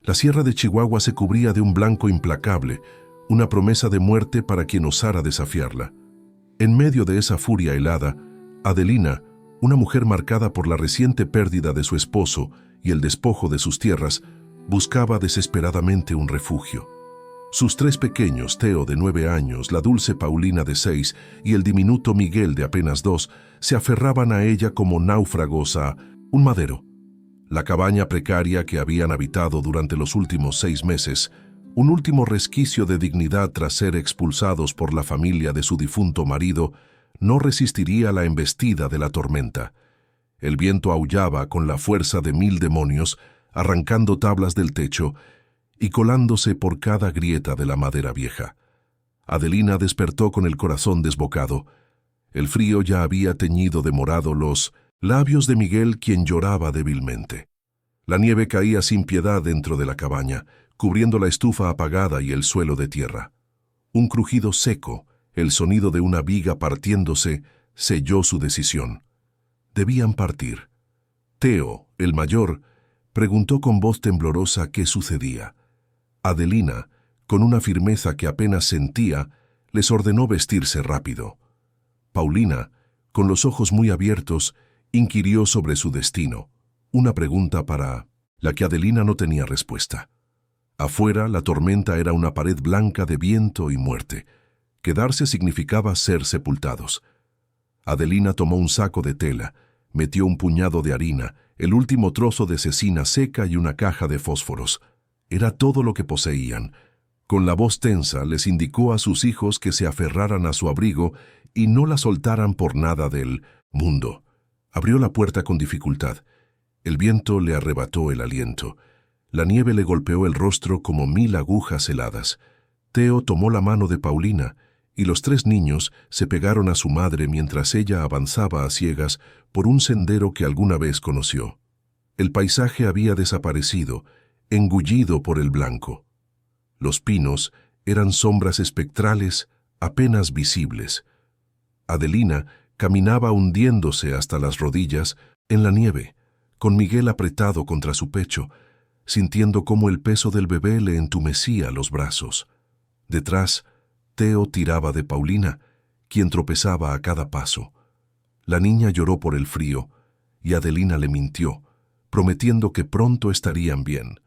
La sierra de Chihuahua se cubría de un blanco implacable, una promesa de muerte para quien osara desafiarla. En medio de esa furia helada, Adelina, una mujer marcada por la reciente pérdida de su esposo y el despojo de sus tierras, buscaba desesperadamente un refugio. Sus tres pequeños, Teo de 9 años, la dulce Paulina de 6 y el diminuto Miguel de apenas 2, se aferraban a ella como náufragos a un madero. La cabaña precaria que habían habitado durante los últimos 6 meses, un último resquicio de dignidad tras ser expulsados por la familia de su difunto marido, no resistiría la embestida de la tormenta. El viento aullaba con la fuerza de 1000 demonios, arrancando tablas del techo y colándose por cada grieta de la madera vieja. Adelina despertó con el corazón desbocado. El frío ya había teñido de morado los labios de Miguel, quien lloraba débilmente. La nieve caía sin piedad dentro de la cabaña, cubriendo la estufa apagada y el suelo de tierra. Un crujido seco, el sonido de una viga partiéndose, selló su decisión. Debían partir. Teo, el mayor, preguntó con voz temblorosa qué sucedía. Adelina, con una firmeza que apenas sentía, les ordenó vestirse rápido. Paulina, con los ojos muy abiertos, inquirió sobre su destino, una pregunta para la que Adelina no tenía respuesta. Afuera, la tormenta era una pared blanca de viento y muerte. Quedarse significaba ser sepultados. Adelina tomó un saco de tela, metió un puñado de harina, el último trozo de cecina seca y una caja de fósforos. Era todo lo que poseían. Con la voz tensa les indicó a sus hijos que se aferraran a su abrigo y no la soltaran por nada del mundo. Abrió la puerta con dificultad. El viento le arrebató el aliento. La nieve le golpeó el rostro como 1000 agujas heladas. Teo tomó la mano de Paulina y los 3 niños se pegaron a su madre mientras ella avanzaba a ciegas por un sendero que alguna vez conoció. El paisaje había desaparecido, engullido por el blanco. Los pinos eran sombras espectrales apenas visibles. Adelina caminaba hundiéndose hasta las rodillas en la nieve, con Miguel apretado contra su pecho, sintiendo cómo el peso del bebé le entumecía los brazos. Detrás, Teo tiraba de Paulina, quien tropezaba a cada paso. La niña lloró por el frío, y Adelina le mintió, prometiendo que pronto estarían bien.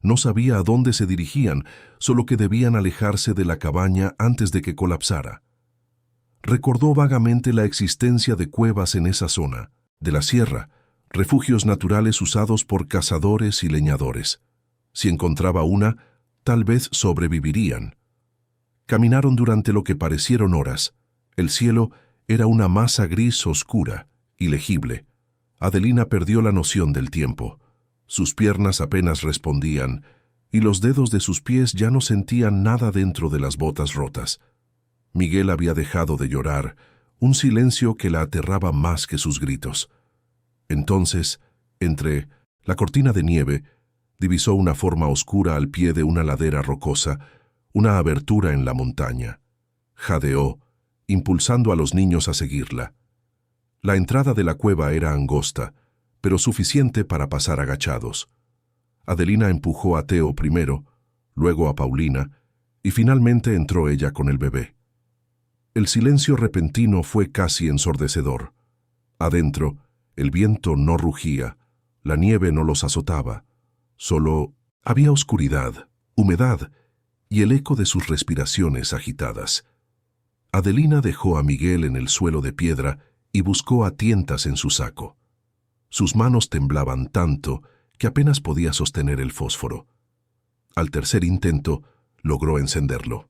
No sabía a dónde se dirigían, solo que debían alejarse de la cabaña antes de que colapsara. Recordó vagamente la existencia de cuevas en esa zona, de la sierra, refugios naturales usados por cazadores y leñadores. Si encontraba una, tal vez sobrevivirían. Caminaron durante lo que parecieron horas. El cielo era una masa gris oscura, ilegible. Adelina perdió la noción del tiempo. Sus piernas apenas respondían, y los dedos de sus pies ya no sentían nada dentro de las botas rotas. Miguel había dejado de llorar, un silencio que la aterraba más que sus gritos. Entonces, entre la cortina de nieve, divisó una forma oscura al pie de una ladera rocosa, una abertura en la montaña. Jadeó, impulsando a los niños a seguirla. La entrada de la cueva era angosta, pero suficiente para pasar agachados. Adelina empujó a Teo primero, luego a Paulina, y finalmente entró ella con el bebé. El silencio repentino fue casi ensordecedor. Adentro, el viento no rugía, la nieve no los azotaba. Solo había oscuridad, humedad y el eco de sus respiraciones agitadas. Adelina dejó a Miguel en el suelo de piedra y buscó a tientas en su saco. Sus manos temblaban tanto que apenas podía sostener el fósforo. Al tercer intento, logró encenderlo.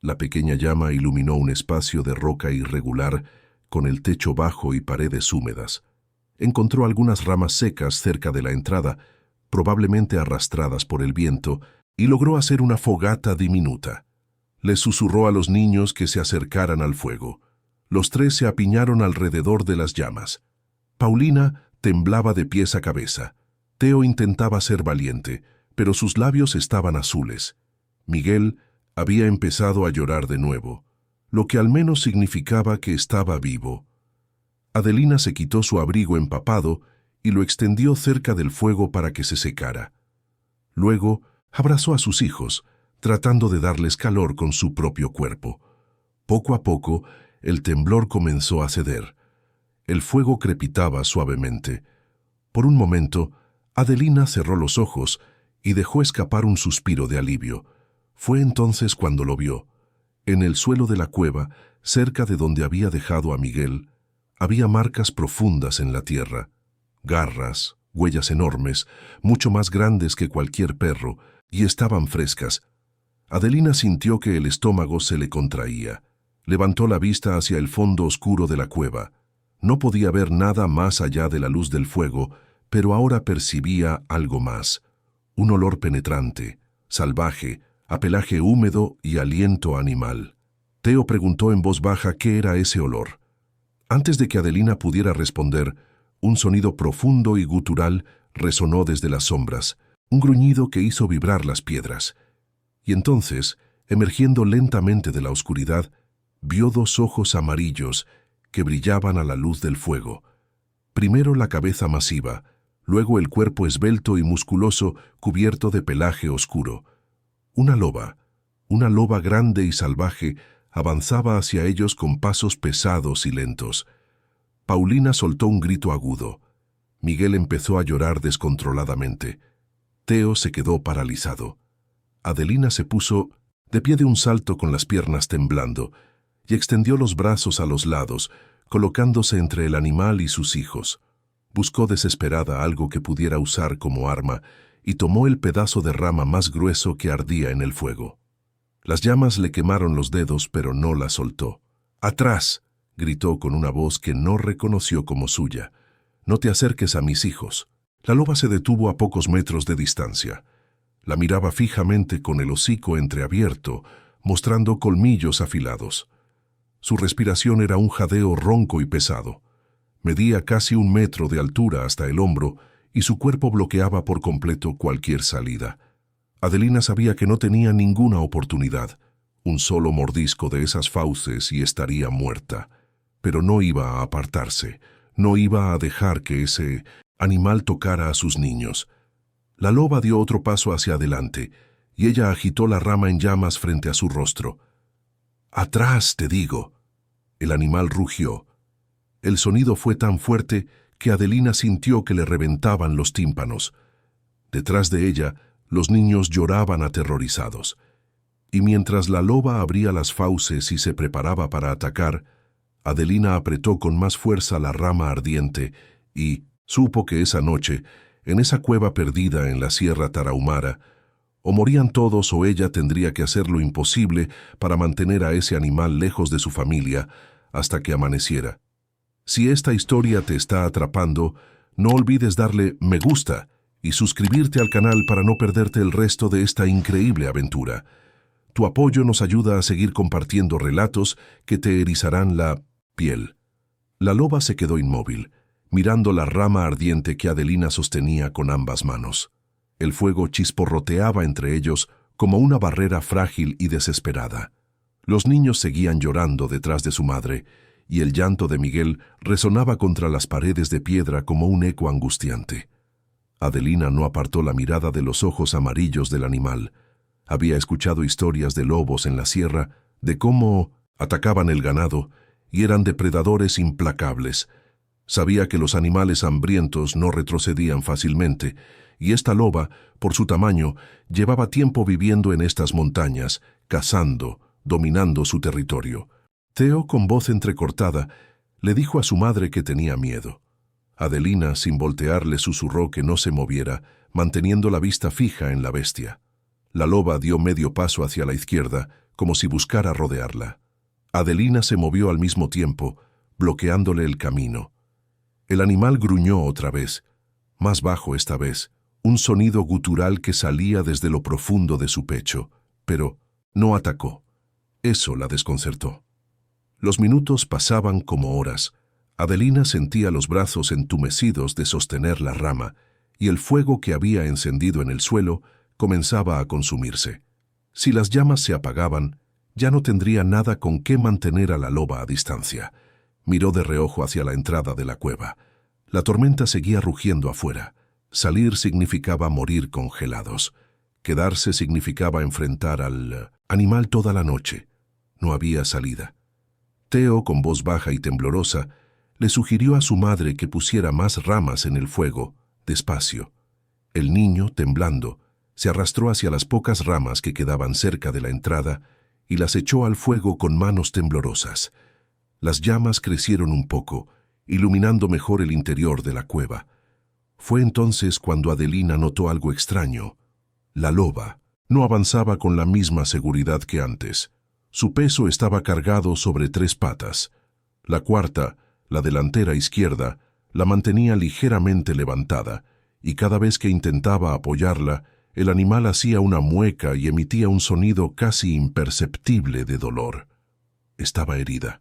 La pequeña llama iluminó un espacio de roca irregular con el techo bajo y paredes húmedas. Encontró algunas ramas secas cerca de la entrada, probablemente arrastradas por el viento, y logró hacer una fogata diminuta. Les susurró a los niños que se acercaran al fuego. Los 3 se apiñaron alrededor de las llamas. Paulina temblaba de pies a cabeza. Teo intentaba ser valiente, pero sus labios estaban azules. Miguel había empezado a llorar de nuevo, lo que al menos significaba que estaba vivo. Adelina se quitó su abrigo empapado y lo extendió cerca del fuego para que se secara. Luego abrazó a sus hijos, tratando de darles calor con su propio cuerpo. Poco a poco, el temblor comenzó a ceder. El fuego crepitaba suavemente. Por un momento, Adelina cerró los ojos y dejó escapar un suspiro de alivio. Fue entonces cuando lo vio. En el suelo de la cueva, cerca de donde había dejado a Miguel, había marcas profundas en la tierra. Garras, huellas enormes, mucho más grandes que cualquier perro, y estaban frescas. Adelina sintió que el estómago se le contraía. Levantó la vista hacia el fondo oscuro de la cueva. No podía ver nada más allá de la luz del fuego, pero ahora percibía algo más. Un olor penetrante, salvaje, a pelaje húmedo y aliento animal. Teo preguntó en voz baja qué era ese olor. Antes de que Adelina pudiera responder, un sonido profundo y gutural resonó desde las sombras, un gruñido que hizo vibrar las piedras. Y entonces, emergiendo lentamente de la oscuridad, vio dos ojos amarillos que brillaban a la luz del fuego. Primero la cabeza masiva, luego el cuerpo esbelto y musculoso cubierto de pelaje oscuro. Una loba grande y salvaje, avanzaba hacia ellos con pasos pesados y lentos. Paulina soltó un grito agudo. Miguel empezó a llorar descontroladamente. Teo se quedó paralizado. Adelina se puso de pie de un salto con las piernas temblando y extendió los brazos a los lados, colocándose entre el animal y sus hijos. Buscó desesperada algo que pudiera usar como arma y tomó el pedazo de rama más grueso que ardía en el fuego. Las llamas le quemaron los dedos, pero no la soltó. ¡Atrás!, gritó con una voz que no reconoció como suya. «No te acerques a mis hijos». La loba se detuvo a pocos metros de distancia. La miraba fijamente con el hocico entreabierto, mostrando colmillos afilados. Su respiración era un jadeo ronco y pesado. Medía casi 1 metro de altura hasta el hombro y su cuerpo bloqueaba por completo cualquier salida. Adelina sabía que no tenía ninguna oportunidad. Un solo mordisco de esas fauces y estaría muerta. Pero no iba a apartarse, no iba a dejar que ese animal tocara a sus niños. La loba dio otro paso hacia adelante y ella agitó la rama en llamas frente a su rostro. «¡Atrás, te digo!». El animal rugió. El sonido fue tan fuerte que Adelina sintió que le reventaban los tímpanos. Detrás de ella, los niños lloraban aterrorizados. Y mientras la loba abría las fauces y se preparaba para atacar, Adelina apretó con más fuerza la rama ardiente y supo que esa noche, en esa cueva perdida en la Sierra Tarahumara, o morían todos o ella tendría que hacer lo imposible para mantener a ese animal lejos de su familia hasta que amaneciera. Si esta historia te está atrapando, no olvides darle me gusta y suscribirte al canal para no perderte el resto de esta increíble aventura. Tu apoyo nos ayuda a seguir compartiendo relatos que te erizarán la piel. La loba se quedó inmóvil, mirando la rama ardiente que Adelina sostenía con ambas manos. El fuego chisporroteaba entre ellos como una barrera frágil y desesperada. Los niños seguían llorando detrás de su madre, y el llanto de Miguel resonaba contra las paredes de piedra como un eco angustiante. Adelina no apartó la mirada de los ojos amarillos del animal. Había escuchado historias de lobos en la sierra, de cómo atacaban el ganado y eran depredadores implacables. Sabía que los animales hambrientos no retrocedían fácilmente, y esta loba, por su tamaño, llevaba tiempo viviendo en estas montañas, cazando, dominando su territorio. Teo, con voz entrecortada, le dijo a su madre que tenía miedo. Adelina, sin voltear, le susurró que no se moviera, manteniendo la vista fija en la bestia. La loba dio medio paso hacia la izquierda, como si buscara rodearla. Adelina se movió al mismo tiempo, bloqueándole el camino. El animal gruñó otra vez, más bajo esta vez, un sonido gutural que salía desde lo profundo de su pecho, pero no atacó. Eso la desconcertó. Los minutos pasaban como horas. Adelina sentía los brazos entumecidos de sostener la rama, y el fuego que había encendido en el suelo comenzaba a consumirse. Si las llamas se apagaban, ya no tendría nada con qué mantener a la loba a distancia. Miró de reojo hacia la entrada de la cueva. La tormenta seguía rugiendo afuera. Salir significaba morir congelados. Quedarse significaba enfrentar al animal toda la noche. No había salida. Theo, con voz baja y temblorosa, le sugirió a su madre que pusiera más ramas en el fuego, despacio. El niño, temblando, se arrastró hacia las pocas ramas que quedaban cerca de la entrada y las echó al fuego con manos temblorosas. Las llamas crecieron un poco, iluminando mejor el interior de la cueva. Fue entonces cuando Adelina notó algo extraño. La loba no avanzaba con la misma seguridad que antes. Su peso estaba cargado sobre 3 patas. La cuarta, la delantera izquierda, la mantenía ligeramente levantada, y cada vez que intentaba apoyarla, el animal hacía una mueca y emitía un sonido casi imperceptible de dolor. Estaba herida.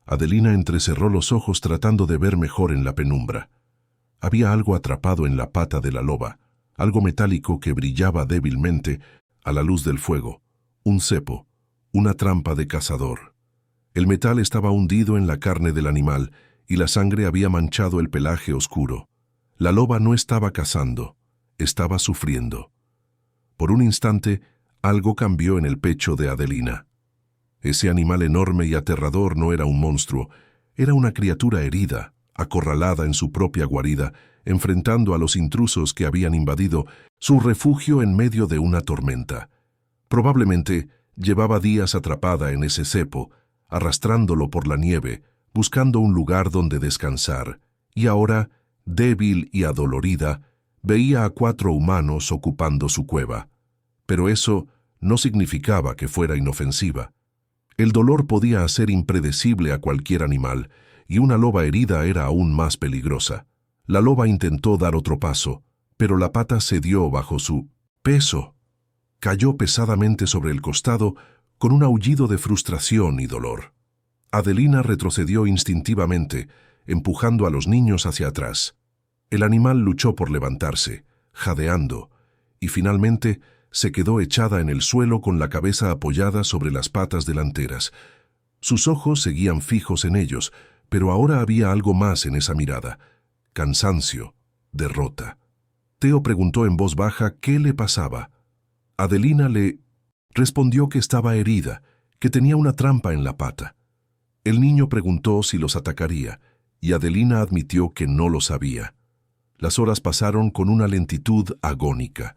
Adelina entrecerró los ojos tratando de ver mejor en la penumbra. Había algo atrapado en la pata de la loba, algo metálico que brillaba débilmente a la luz del fuego, un cepo, una trampa de cazador. El metal estaba hundido en la carne del animal y la sangre había manchado el pelaje oscuro. La loba no estaba cazando, estaba sufriendo. Por un instante, algo cambió en el pecho de Adelina. Ese animal enorme y aterrador no era un monstruo, era una criatura herida, acorralada en su propia guarida, enfrentando a los intrusos que habían invadido su refugio en medio de una tormenta. Probablemente llevaba días atrapada en ese cepo, arrastrándolo por la nieve, buscando un lugar donde descansar, y ahora, débil y adolorida, veía a 4 humanos ocupando su cueva. Pero eso no significaba que fuera inofensiva. El dolor podía hacer impredecible a cualquier animal, y una loba herida era aún más peligrosa. La loba intentó dar otro paso, pero la pata cedió bajo su peso. Cayó pesadamente sobre el costado con un aullido de frustración y dolor. Adelina retrocedió instintivamente, empujando a los niños hacia atrás. El animal luchó por levantarse, jadeando, y finalmente se quedó echada en el suelo con la cabeza apoyada sobre las patas delanteras. Sus ojos seguían fijos en ellos, pero ahora había algo más en esa mirada. Cansancio, derrota. Theo preguntó en voz baja qué le pasaba. Adelina le respondió que estaba herida, que tenía una trampa en la pata. El niño preguntó si los atacaría, y Adelina admitió que no lo sabía. Las horas pasaron con una lentitud agónica.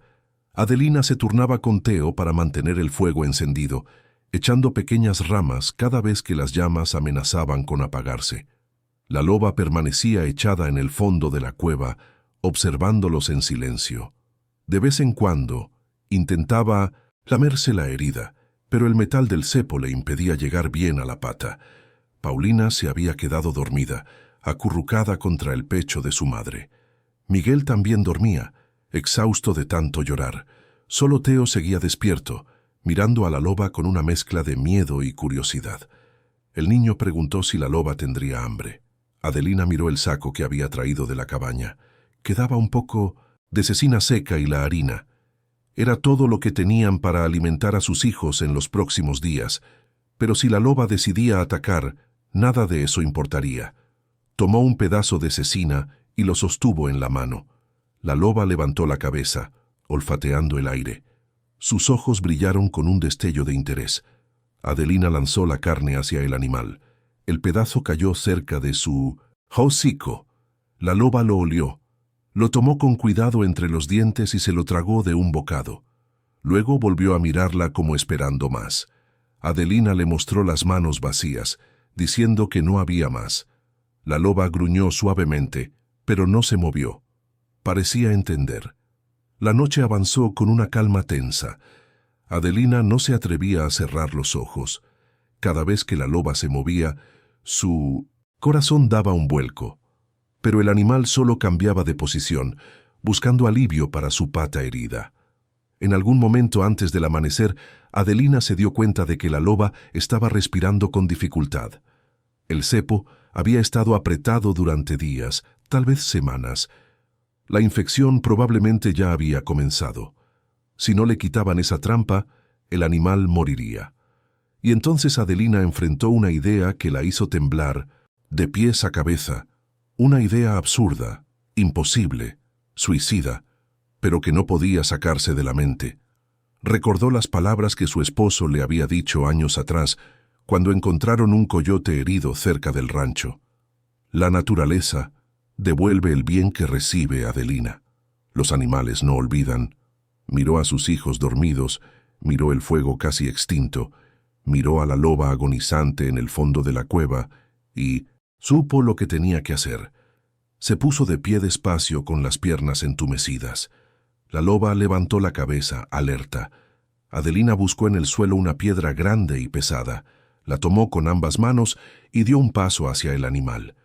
Adelina se turnaba con Theo para mantener el fuego encendido, echando pequeñas ramas cada vez que las llamas amenazaban con apagarse. La loba permanecía echada en el fondo de la cueva, observándolos en silencio. De vez en cuando, intentaba lamerse la herida, pero el metal del cepo le impedía llegar bien a la pata. Paulina se había quedado dormida, acurrucada contra el pecho de su madre. Miguel también dormía, exhausto de tanto llorar. Solo Theo seguía despierto, mirando a la loba con una mezcla de miedo y curiosidad. El niño preguntó si la loba tendría hambre. Adelina miró el saco que había traído de la cabaña. Quedaba un poco de cecina seca y la harina. Era todo lo que tenían para alimentar a sus hijos en los próximos días, pero si la loba decidía atacar, nada de eso importaría. Tomó un pedazo de cecina y lo sostuvo en la mano. La loba levantó la cabeza, olfateando el aire. Sus ojos brillaron con un destello de interés. Adelina lanzó la carne hacia el animal. El pedazo cayó cerca de su hocico. La loba lo olió. Lo tomó con cuidado entre los dientes y se lo tragó de un bocado. Luego volvió a mirarla como esperando más. Adelina le mostró las manos vacías, diciendo que no había más. La loba gruñó suavemente, pero no se movió. Parecía entender. La noche avanzó con una calma tensa. Adelina no se atrevía a cerrar los ojos. Cada vez que la loba se movía, su corazón daba un vuelco. Pero el animal solo cambiaba de posición, buscando alivio para su pata herida. En algún momento antes del amanecer, Adelina se dio cuenta de que la loba estaba respirando con dificultad. El cepo había estado apretado durante días, tal vez semanas. La infección probablemente ya había comenzado. Si no le quitaban esa trampa, el animal moriría. Y entonces Adelina enfrentó una idea que la hizo temblar, de pies a cabeza. Una idea absurda, imposible, suicida, pero que no podía sacarse de la mente. Recordó las palabras que su esposo le había dicho años atrás, cuando encontraron un coyote herido cerca del rancho. La naturaleza devuelve el bien que recibe, Adelina. Los animales no olvidan. Miró a sus hijos dormidos, miró el fuego casi extinto, miró a la loba agonizante en el fondo de la cueva y supo lo que tenía que hacer. Se puso de pie despacio con las piernas entumecidas. La loba levantó la cabeza, alerta. Adelina buscó en el suelo una piedra grande y pesada, la tomó con ambas manos y dio un paso hacia el animal.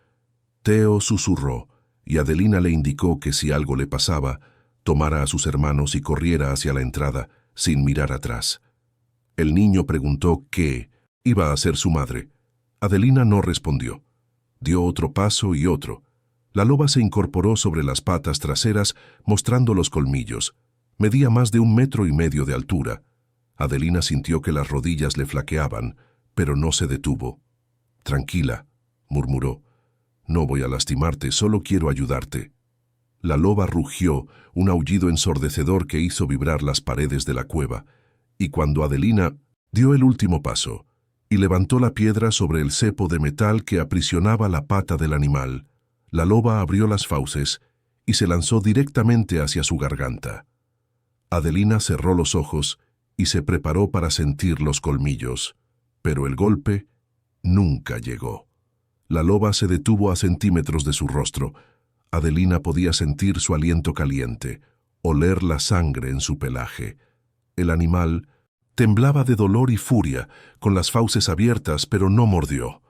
Teo susurró, y Adelina le indicó que si algo le pasaba, tomara a sus hermanos y corriera hacia la entrada, sin mirar atrás. El niño preguntó qué iba a hacer su madre. Adelina no respondió. Dio otro paso y otro. La loba se incorporó sobre las patas traseras, mostrando los colmillos. Medía más de 1,5 metros de altura. Adelina sintió que las rodillas le flaqueaban, pero no se detuvo. «Tranquila», murmuró. «No voy a lastimarte, solo quiero ayudarte». La loba rugió, un aullido ensordecedor que hizo vibrar las paredes de la cueva, y cuando Adelina dio el último paso y levantó la piedra sobre el cepo de metal que aprisionaba la pata del animal, la loba abrió las fauces y se lanzó directamente hacia su garganta. Adelina cerró los ojos y se preparó para sentir los colmillos, pero el golpe nunca llegó. La loba se detuvo a centímetros de su rostro. Adelina podía sentir su aliento caliente, oler la sangre en su pelaje. El animal temblaba de dolor y furia, con las fauces abiertas, pero no mordió.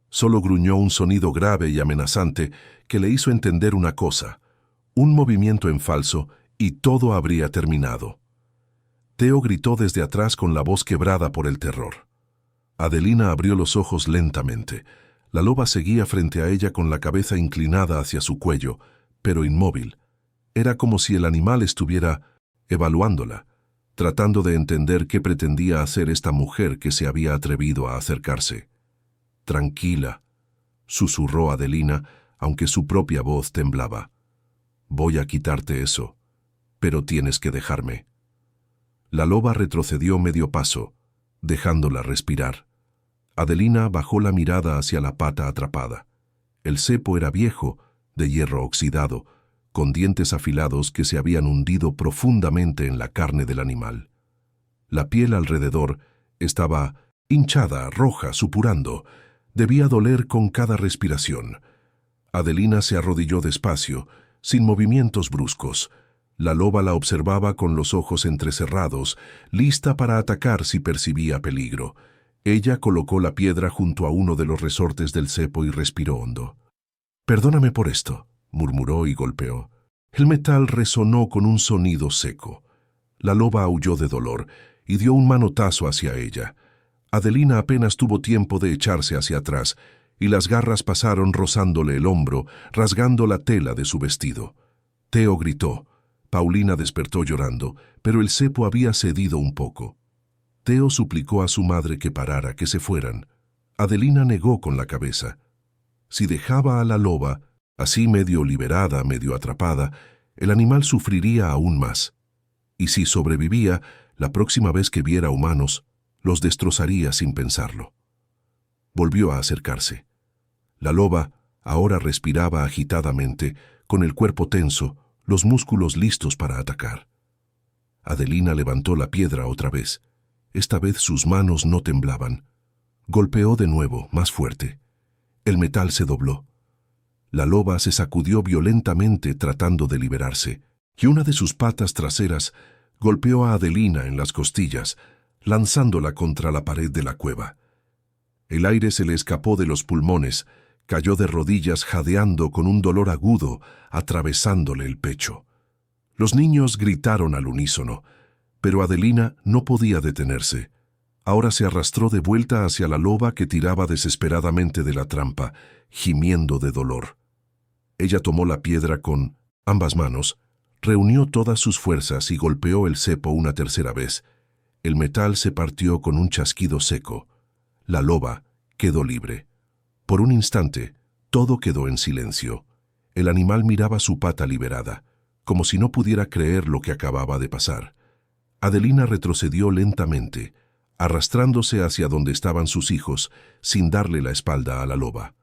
Solo gruñó un sonido grave y amenazante que le hizo entender una cosa: un movimiento en falso y todo habría terminado. Teo gritó desde atrás con la voz quebrada por el terror. Adelina abrió los ojos lentamente. La loba seguía frente a ella con la cabeza inclinada hacia su cuello, pero inmóvil. Era como si el animal estuviera evaluándola, tratando de entender qué pretendía hacer esta mujer que se había atrevido a acercarse. «Tranquila», susurró Adelina, aunque su propia voz temblaba. «Voy a quitarte eso, pero tienes que dejarme». La loba retrocedió medio paso, dejándola respirar. Adelina bajó la mirada hacia la pata atrapada. El cepo era viejo, de hierro oxidado, con dientes afilados que se habían hundido profundamente en la carne del animal. La piel alrededor estaba hinchada, roja, supurando. Debía doler con cada respiración. Adelina se arrodilló despacio, sin movimientos bruscos. La loba la observaba con los ojos entrecerrados, lista para atacar si percibía peligro. Ella colocó la piedra junto a uno de los resortes del cepo y respiró hondo. «Perdóname por esto», murmuró y golpeó. El metal resonó con un sonido seco. La loba aulló de dolor y dio un manotazo hacia ella. Adelina apenas tuvo tiempo de echarse hacia atrás, y las garras pasaron rozándole el hombro, rasgando la tela de su vestido. Teo gritó. Paulina despertó llorando, pero el cepo había cedido un poco. Teo suplicó a su madre que parara, que se fueran. Adelina negó con la cabeza. Si dejaba a la loba, así medio liberada, medio atrapada, el animal sufriría aún más. Y si sobrevivía, la próxima vez que viera humanos, los destrozaría sin pensarlo. Volvió a acercarse. La loba ahora respiraba agitadamente, con el cuerpo tenso, los músculos listos para atacar. Adelina levantó la piedra otra vez. Esta vez sus manos no temblaban. Golpeó de nuevo, más fuerte. El metal se dobló. La loba se sacudió violentamente tratando de liberarse, y una de sus patas traseras golpeó a Adelina en las costillas, lanzándola contra la pared de la cueva. El aire se le escapó de los pulmones, cayó de rodillas jadeando con un dolor agudo atravesándole el pecho. Los niños gritaron al unísono, pero Adelina no podía detenerse. Ahora se arrastró de vuelta hacia la loba que tiraba desesperadamente de la trampa, gimiendo de dolor. Ella tomó la piedra con ambas manos, reunió todas sus fuerzas y golpeó el cepo una tercera vez. El metal se partió con un chasquido seco. La loba quedó libre. Por un instante, todo quedó en silencio. El animal miraba su pata liberada, como si no pudiera creer lo que acababa de pasar. Adelina retrocedió lentamente, arrastrándose hacia donde estaban sus hijos, sin darle la espalda a la loba.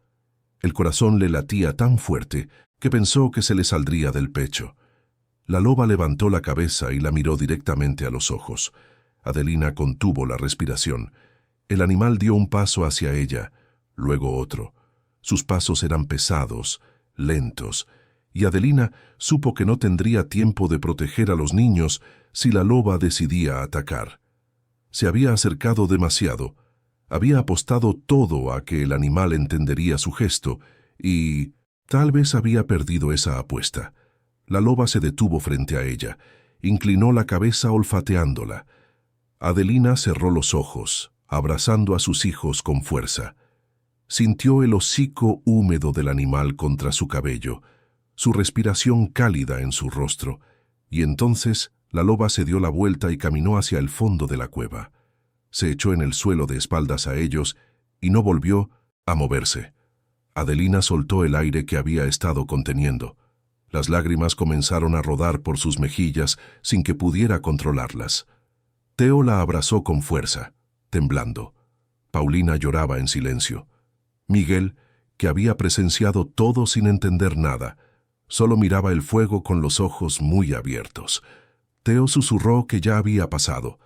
El corazón le latía tan fuerte que pensó que se le saldría del pecho. La loba levantó la cabeza y la miró directamente a los ojos. Adelina contuvo la respiración. El animal dio un paso hacia ella, luego otro. Sus pasos eran pesados, lentos, y Adelina supo que no tendría tiempo de proteger a los niños si la loba decidía atacar. Se había acercado demasiado. Había apostado todo a que el animal entendería su gesto y tal vez había perdido esa apuesta. La loba se detuvo frente a ella, inclinó la cabeza olfateándola. Adelina cerró los ojos, abrazando a sus hijos con fuerza. Sintió el hocico húmedo del animal contra su cabello, su respiración cálida en su rostro, y entonces la loba se dio la vuelta y caminó hacia el fondo de la cueva. Se echó en el suelo de espaldas a ellos y no volvió a moverse. Adelina soltó el aire que había estado conteniendo. Las lágrimas comenzaron a rodar por sus mejillas sin que pudiera controlarlas. Teo la abrazó con fuerza, temblando. Paulina lloraba en silencio. Miguel, que había presenciado todo sin entender nada, solo miraba el fuego con los ojos muy abiertos. Teo susurró que ya había pasado.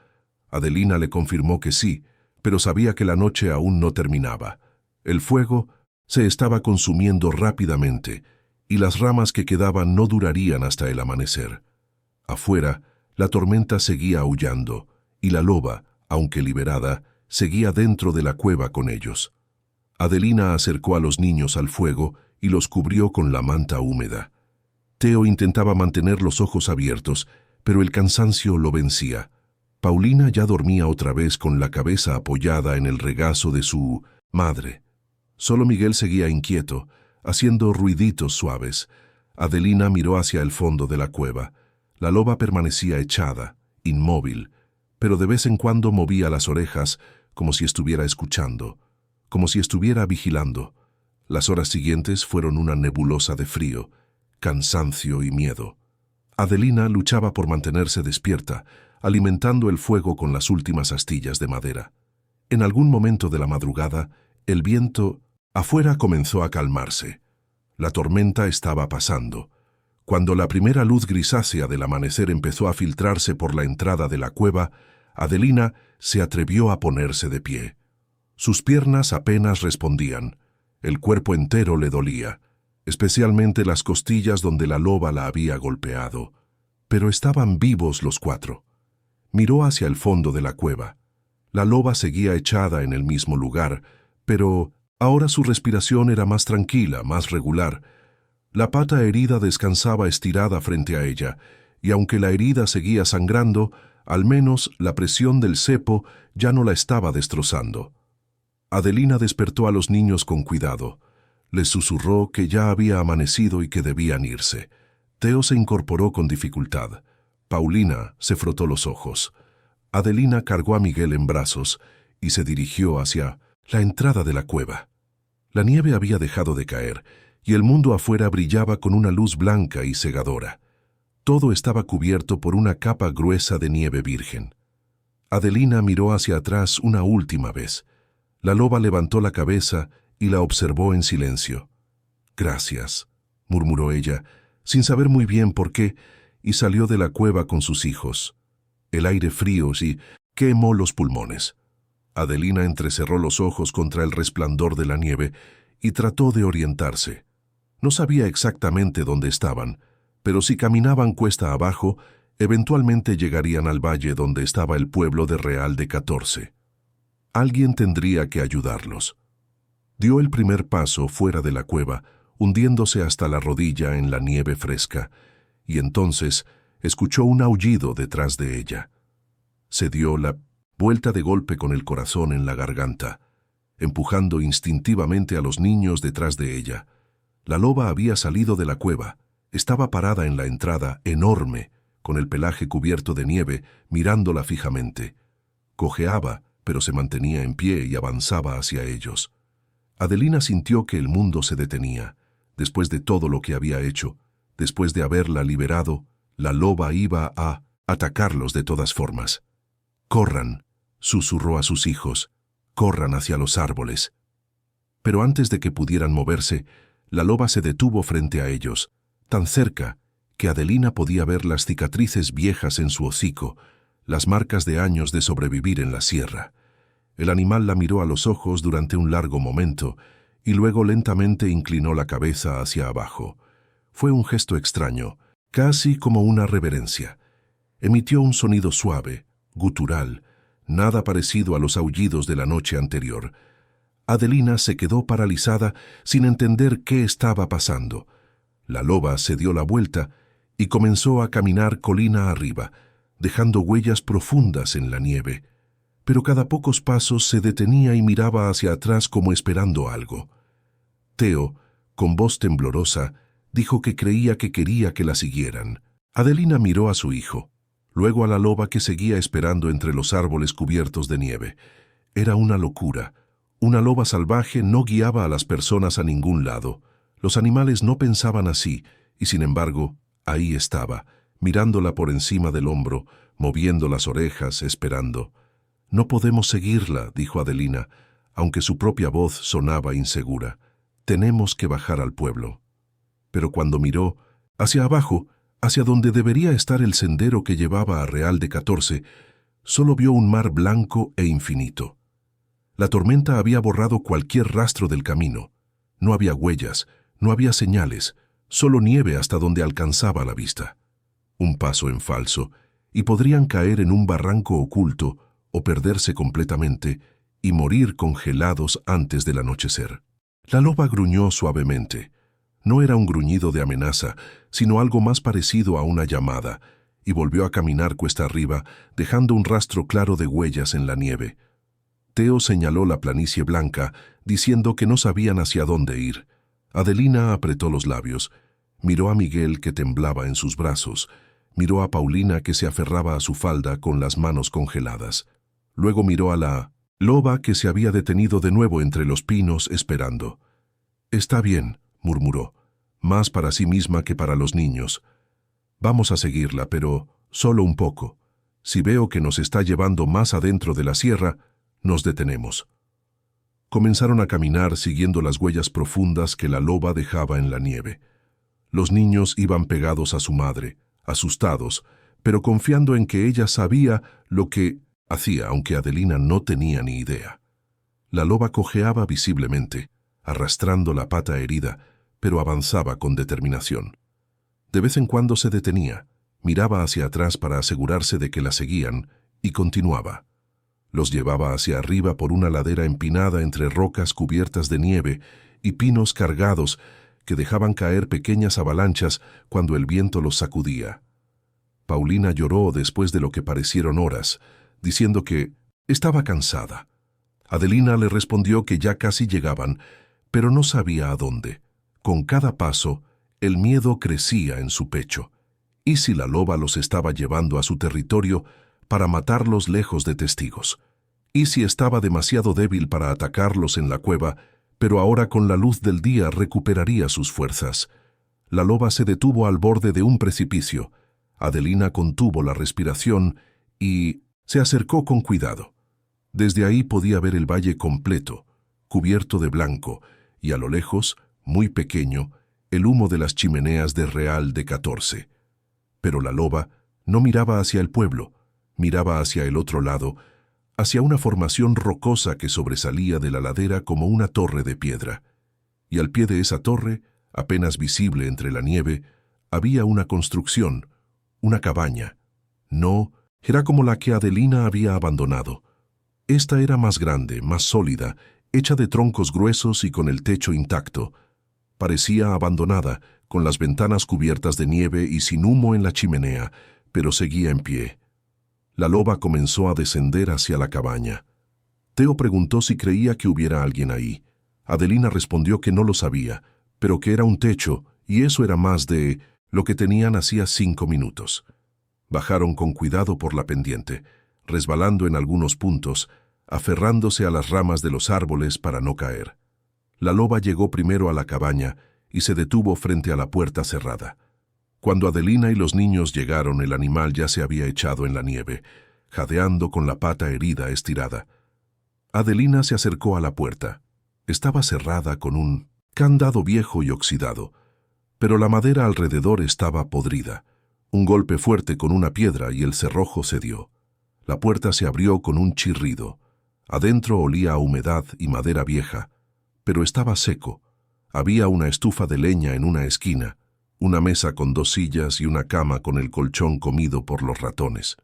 Adelina le confirmó que sí, pero sabía que la noche aún no terminaba. El fuego se estaba consumiendo rápidamente, y las ramas que quedaban no durarían hasta el amanecer. Afuera, la tormenta seguía aullando, y la loba, aunque liberada, seguía dentro de la cueva con ellos. Adelina acercó a los niños al fuego y los cubrió con la manta húmeda. Teo intentaba mantener los ojos abiertos, pero el cansancio lo vencía. Paulina ya dormía otra vez con la cabeza apoyada en el regazo de su madre. Solo Miguel seguía inquieto, haciendo ruiditos suaves. Adelina miró hacia el fondo de la cueva. La loba permanecía echada, inmóvil, pero de vez en cuando movía las orejas como si estuviera escuchando, como si estuviera vigilando. Las horas siguientes fueron una nebulosa de frío, cansancio y miedo. Adelina luchaba por mantenerse despierta, alimentando el fuego con las últimas astillas de madera. En algún momento de la madrugada, el viento afuera comenzó a calmarse. La tormenta estaba pasando. Cuando la primera luz grisácea del amanecer empezó a filtrarse por la entrada de la cueva, Adelina se atrevió a ponerse de pie. Sus piernas apenas respondían. El cuerpo entero le dolía, especialmente las costillas donde la loba la había golpeado. Pero estaban vivos los cuatro. Miró hacia el fondo de la cueva. La loba seguía echada en el mismo lugar, pero ahora su respiración era más tranquila, más regular. La pata herida descansaba estirada frente a ella, y aunque la herida seguía sangrando, al menos la presión del cepo ya no la estaba destrozando. Adelina despertó a los niños con cuidado. Les susurró que ya había amanecido y que debían irse. Teo se incorporó con dificultad. Paulina se frotó los ojos. Adelina cargó a Miguel en brazos y se dirigió hacia la entrada de la cueva. La nieve había dejado de caer y el mundo afuera brillaba con una luz blanca y cegadora. Todo estaba cubierto por una capa gruesa de nieve virgen. Adelina miró hacia atrás una última vez. La loba levantó la cabeza y la observó en silencio. «Gracias», murmuró ella, sin saber muy bien por qué, y salió de la cueva con sus hijos. El aire frío sí quemó los pulmones. Adelina entrecerró los ojos contra el resplandor de la nieve y trató de orientarse. No sabía exactamente dónde estaban, pero si caminaban cuesta abajo, eventualmente llegarían al valle donde estaba el pueblo de Real de 14. Alguien tendría que ayudarlos. Dio el primer paso fuera de la cueva, hundiéndose hasta la rodilla en la nieve fresca, y entonces escuchó un aullido detrás de ella. Se dio la vuelta de golpe con el corazón en la garganta, empujando instintivamente a los niños detrás de ella. La loba había salido de la cueva, estaba parada en la entrada, enorme, con el pelaje cubierto de nieve, mirándola fijamente. Cojeaba, pero se mantenía en pie y avanzaba hacia ellos. Adelina sintió que el mundo se detenía. Después de todo lo que había hecho, después de haberla liberado, la loba iba a atacarlos de todas formas. «Corran», susurró a sus hijos, «corran hacia los árboles». Pero antes de que pudieran moverse, la loba se detuvo frente a ellos, tan cerca que Adelina podía ver las cicatrices viejas en su hocico, las marcas de años de sobrevivir en la sierra. El animal la miró a los ojos durante un largo momento y luego lentamente inclinó la cabeza hacia abajo. Fue un gesto extraño, casi como una reverencia. Emitió un sonido suave, gutural, nada parecido a los aullidos de la noche anterior. Adelina se quedó paralizada sin entender qué estaba pasando. La loba se dio la vuelta y comenzó a caminar colina arriba, dejando huellas profundas en la nieve. Pero cada pocos pasos se detenía y miraba hacia atrás como esperando algo. Teo, con voz temblorosa, dijo que creía que quería que la siguieran. Adelina miró a su hijo, luego a la loba que seguía esperando entre los árboles cubiertos de nieve. Era una locura. Una loba salvaje no guiaba a las personas a ningún lado. Los animales no pensaban así, y sin embargo, ahí estaba, mirándola por encima del hombro, moviendo las orejas, esperando. «No podemos seguirla», dijo Adelina, aunque su propia voz sonaba insegura. «Tenemos que bajar al pueblo». Pero cuando miró hacia abajo, hacia donde debería estar el sendero que llevaba a Real de 14, solo vio un mar blanco e infinito. La tormenta había borrado cualquier rastro del camino. No había huellas, no había señales, solo nieve hasta donde alcanzaba la vista. Un paso en falso, y podrían caer en un barranco oculto o perderse completamente y morir congelados antes del anochecer. La loba gruñó suavemente. No era un gruñido de amenaza, sino algo más parecido a una llamada, y volvió a caminar cuesta arriba, dejando un rastro claro de huellas en la nieve. Teo señaló la planicie blanca, diciendo que no sabían hacia dónde ir. Adelina apretó los labios, miró a Miguel que temblaba en sus brazos, miró a Paulina que se aferraba a su falda con las manos congeladas. Luego miró a la loba que se había detenido de nuevo entre los pinos esperando. «Está bien», murmuró, más para sí misma que para los niños. «Vamos a seguirla, pero solo un poco. Si veo que nos está llevando más adentro de la sierra, nos detenemos». Comenzaron a caminar siguiendo las huellas profundas que la loba dejaba en la nieve. Los niños iban pegados a su madre, asustados, pero confiando en que ella sabía lo que hacía, aunque Adelina no tenía ni idea. La loba cojeaba visiblemente, arrastrando la pata herida, pero avanzaba con determinación. De vez en cuando se detenía, miraba hacia atrás para asegurarse de que la seguían, y continuaba. Los llevaba hacia arriba por una ladera empinada entre rocas cubiertas de nieve y pinos cargados que dejaban caer pequeñas avalanchas cuando el viento los sacudía. Paulina lloró después de lo que parecieron horas, diciendo que estaba cansada. Adelina le respondió que ya casi llegaban, pero no sabía a dónde. Con cada paso, el miedo crecía en su pecho. ¿Y si la loba los estaba llevando a su territorio para matarlos lejos de testigos? ¿Y si estaba demasiado débil para atacarlos en la cueva, pero ahora con la luz del día recuperaría sus fuerzas? La loba se detuvo al borde de un precipicio. Adelina contuvo la respiración y se acercó con cuidado. Desde ahí podía ver el valle completo, cubierto de blanco, y a lo lejos, muy pequeño, el humo de las chimeneas de Real de 14. Pero la loba no miraba hacia el pueblo, miraba hacia el otro lado, hacia una formación rocosa que sobresalía de la ladera como una torre de piedra. Y al pie de esa torre, apenas visible entre la nieve, había una construcción, una cabaña. No, era como la que Adelina había abandonado. Esta era más grande, más sólida, hecha de troncos gruesos y con el techo intacto. Parecía abandonada, con las ventanas cubiertas de nieve y sin humo en la chimenea, pero seguía en pie. La loba comenzó a descender hacia la cabaña. Teo preguntó si creía que hubiera alguien ahí. Adelina respondió que no lo sabía, pero que era un techo, y eso era más de lo que tenían hacía 5 minutos. Bajaron con cuidado por la pendiente, resbalando en algunos puntos, aferrándose a las ramas de los árboles para no caer. La loba llegó primero a la cabaña y se detuvo frente a la puerta cerrada. Cuando Adelina y los niños llegaron, el animal ya se había echado en la nieve, jadeando con la pata herida estirada. Adelina se acercó a la puerta. Estaba cerrada con un candado viejo y oxidado, pero la madera alrededor estaba podrida. Un golpe fuerte con una piedra y el cerrojo cedió. La puerta se abrió con un chirrido. Adentro olía a humedad y madera vieja, pero estaba seco. Había una estufa de leña en una esquina, una mesa con 2 sillas y una cama con el colchón comido por los ratones.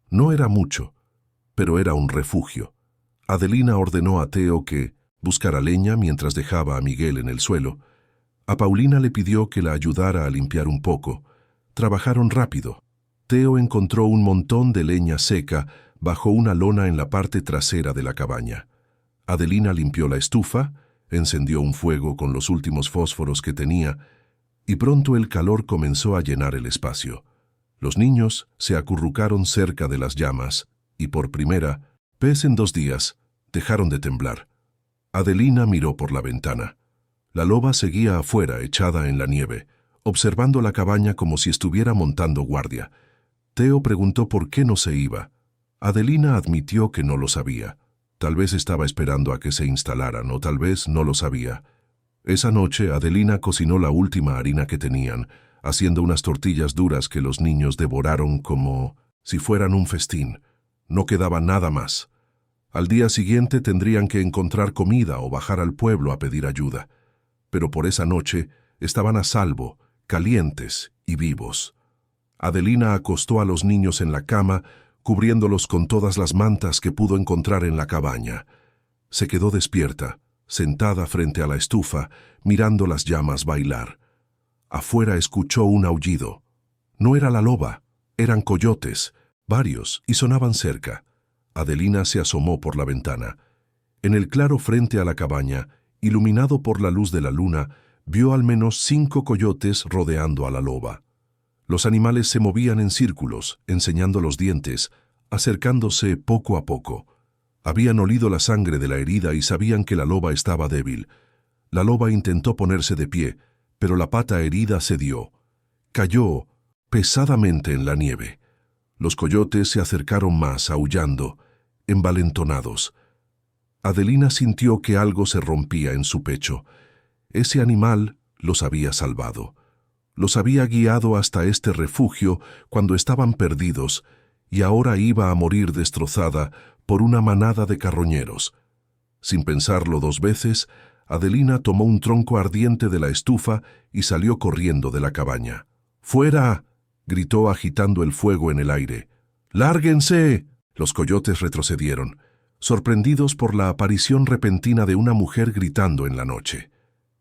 No era mucho, pero era un refugio. Adelina ordenó a Teo que buscara leña mientras dejaba a Miguel en el suelo. A Paulina le pidió que la ayudara a limpiar un poco. Trabajaron rápido. Teo encontró un montón de leña seca bajo una lona en la parte trasera de la cabaña. Adelina limpió la estufa, encendió un fuego con los últimos fósforos que tenía, y pronto el calor comenzó a llenar el espacio. Los niños se acurrucaron cerca de las llamas, y por primera vez en 2 días, dejaron de temblar. Adelina miró por la ventana. La loba seguía afuera, echada en la nieve, observando la cabaña como si estuviera montando guardia. Teo preguntó por qué no se iba. Adelina admitió que no lo sabía. Tal vez estaba esperando a que se instalaran, o tal vez no lo sabía. Esa noche, Adelina cocinó la última harina que tenían, haciendo unas tortillas duras que los niños devoraron como si fueran un festín. No quedaba nada más. Al día siguiente tendrían que encontrar comida o bajar al pueblo a pedir ayuda. Pero por esa noche estaban a salvo, calientes y vivos. Adelina acostó a los niños en la cama, cubriéndolos con todas las mantas que pudo encontrar en la cabaña. Se quedó despierta, sentada frente a la estufa, mirando las llamas bailar. Afuera escuchó un aullido. No era la loba, eran coyotes, varios, y sonaban cerca. Adelina se asomó por la ventana. En el claro frente a la cabaña, iluminado por la luz de la luna, vio al menos 5 coyotes rodeando a la loba. Los animales se movían en círculos, enseñando los dientes, acercándose poco a poco. Habían olido la sangre de la herida y sabían que la loba estaba débil. La loba intentó ponerse de pie, pero la pata herida cedió. Cayó pesadamente en la nieve. Los coyotes se acercaron más, aullando, envalentonados. Adelina sintió que algo se rompía en su pecho. Ese animal los había salvado. Los había guiado hasta este refugio cuando estaban perdidos, y ahora iba a morir destrozada por una manada de carroñeros. Sin pensarlo 2 veces, Adelina tomó un tronco ardiente de la estufa y salió corriendo de la cabaña. ¡Fuera!, gritó agitando el fuego en el aire. ¡Lárguense! Los coyotes retrocedieron, sorprendidos por la aparición repentina de una mujer gritando en la noche.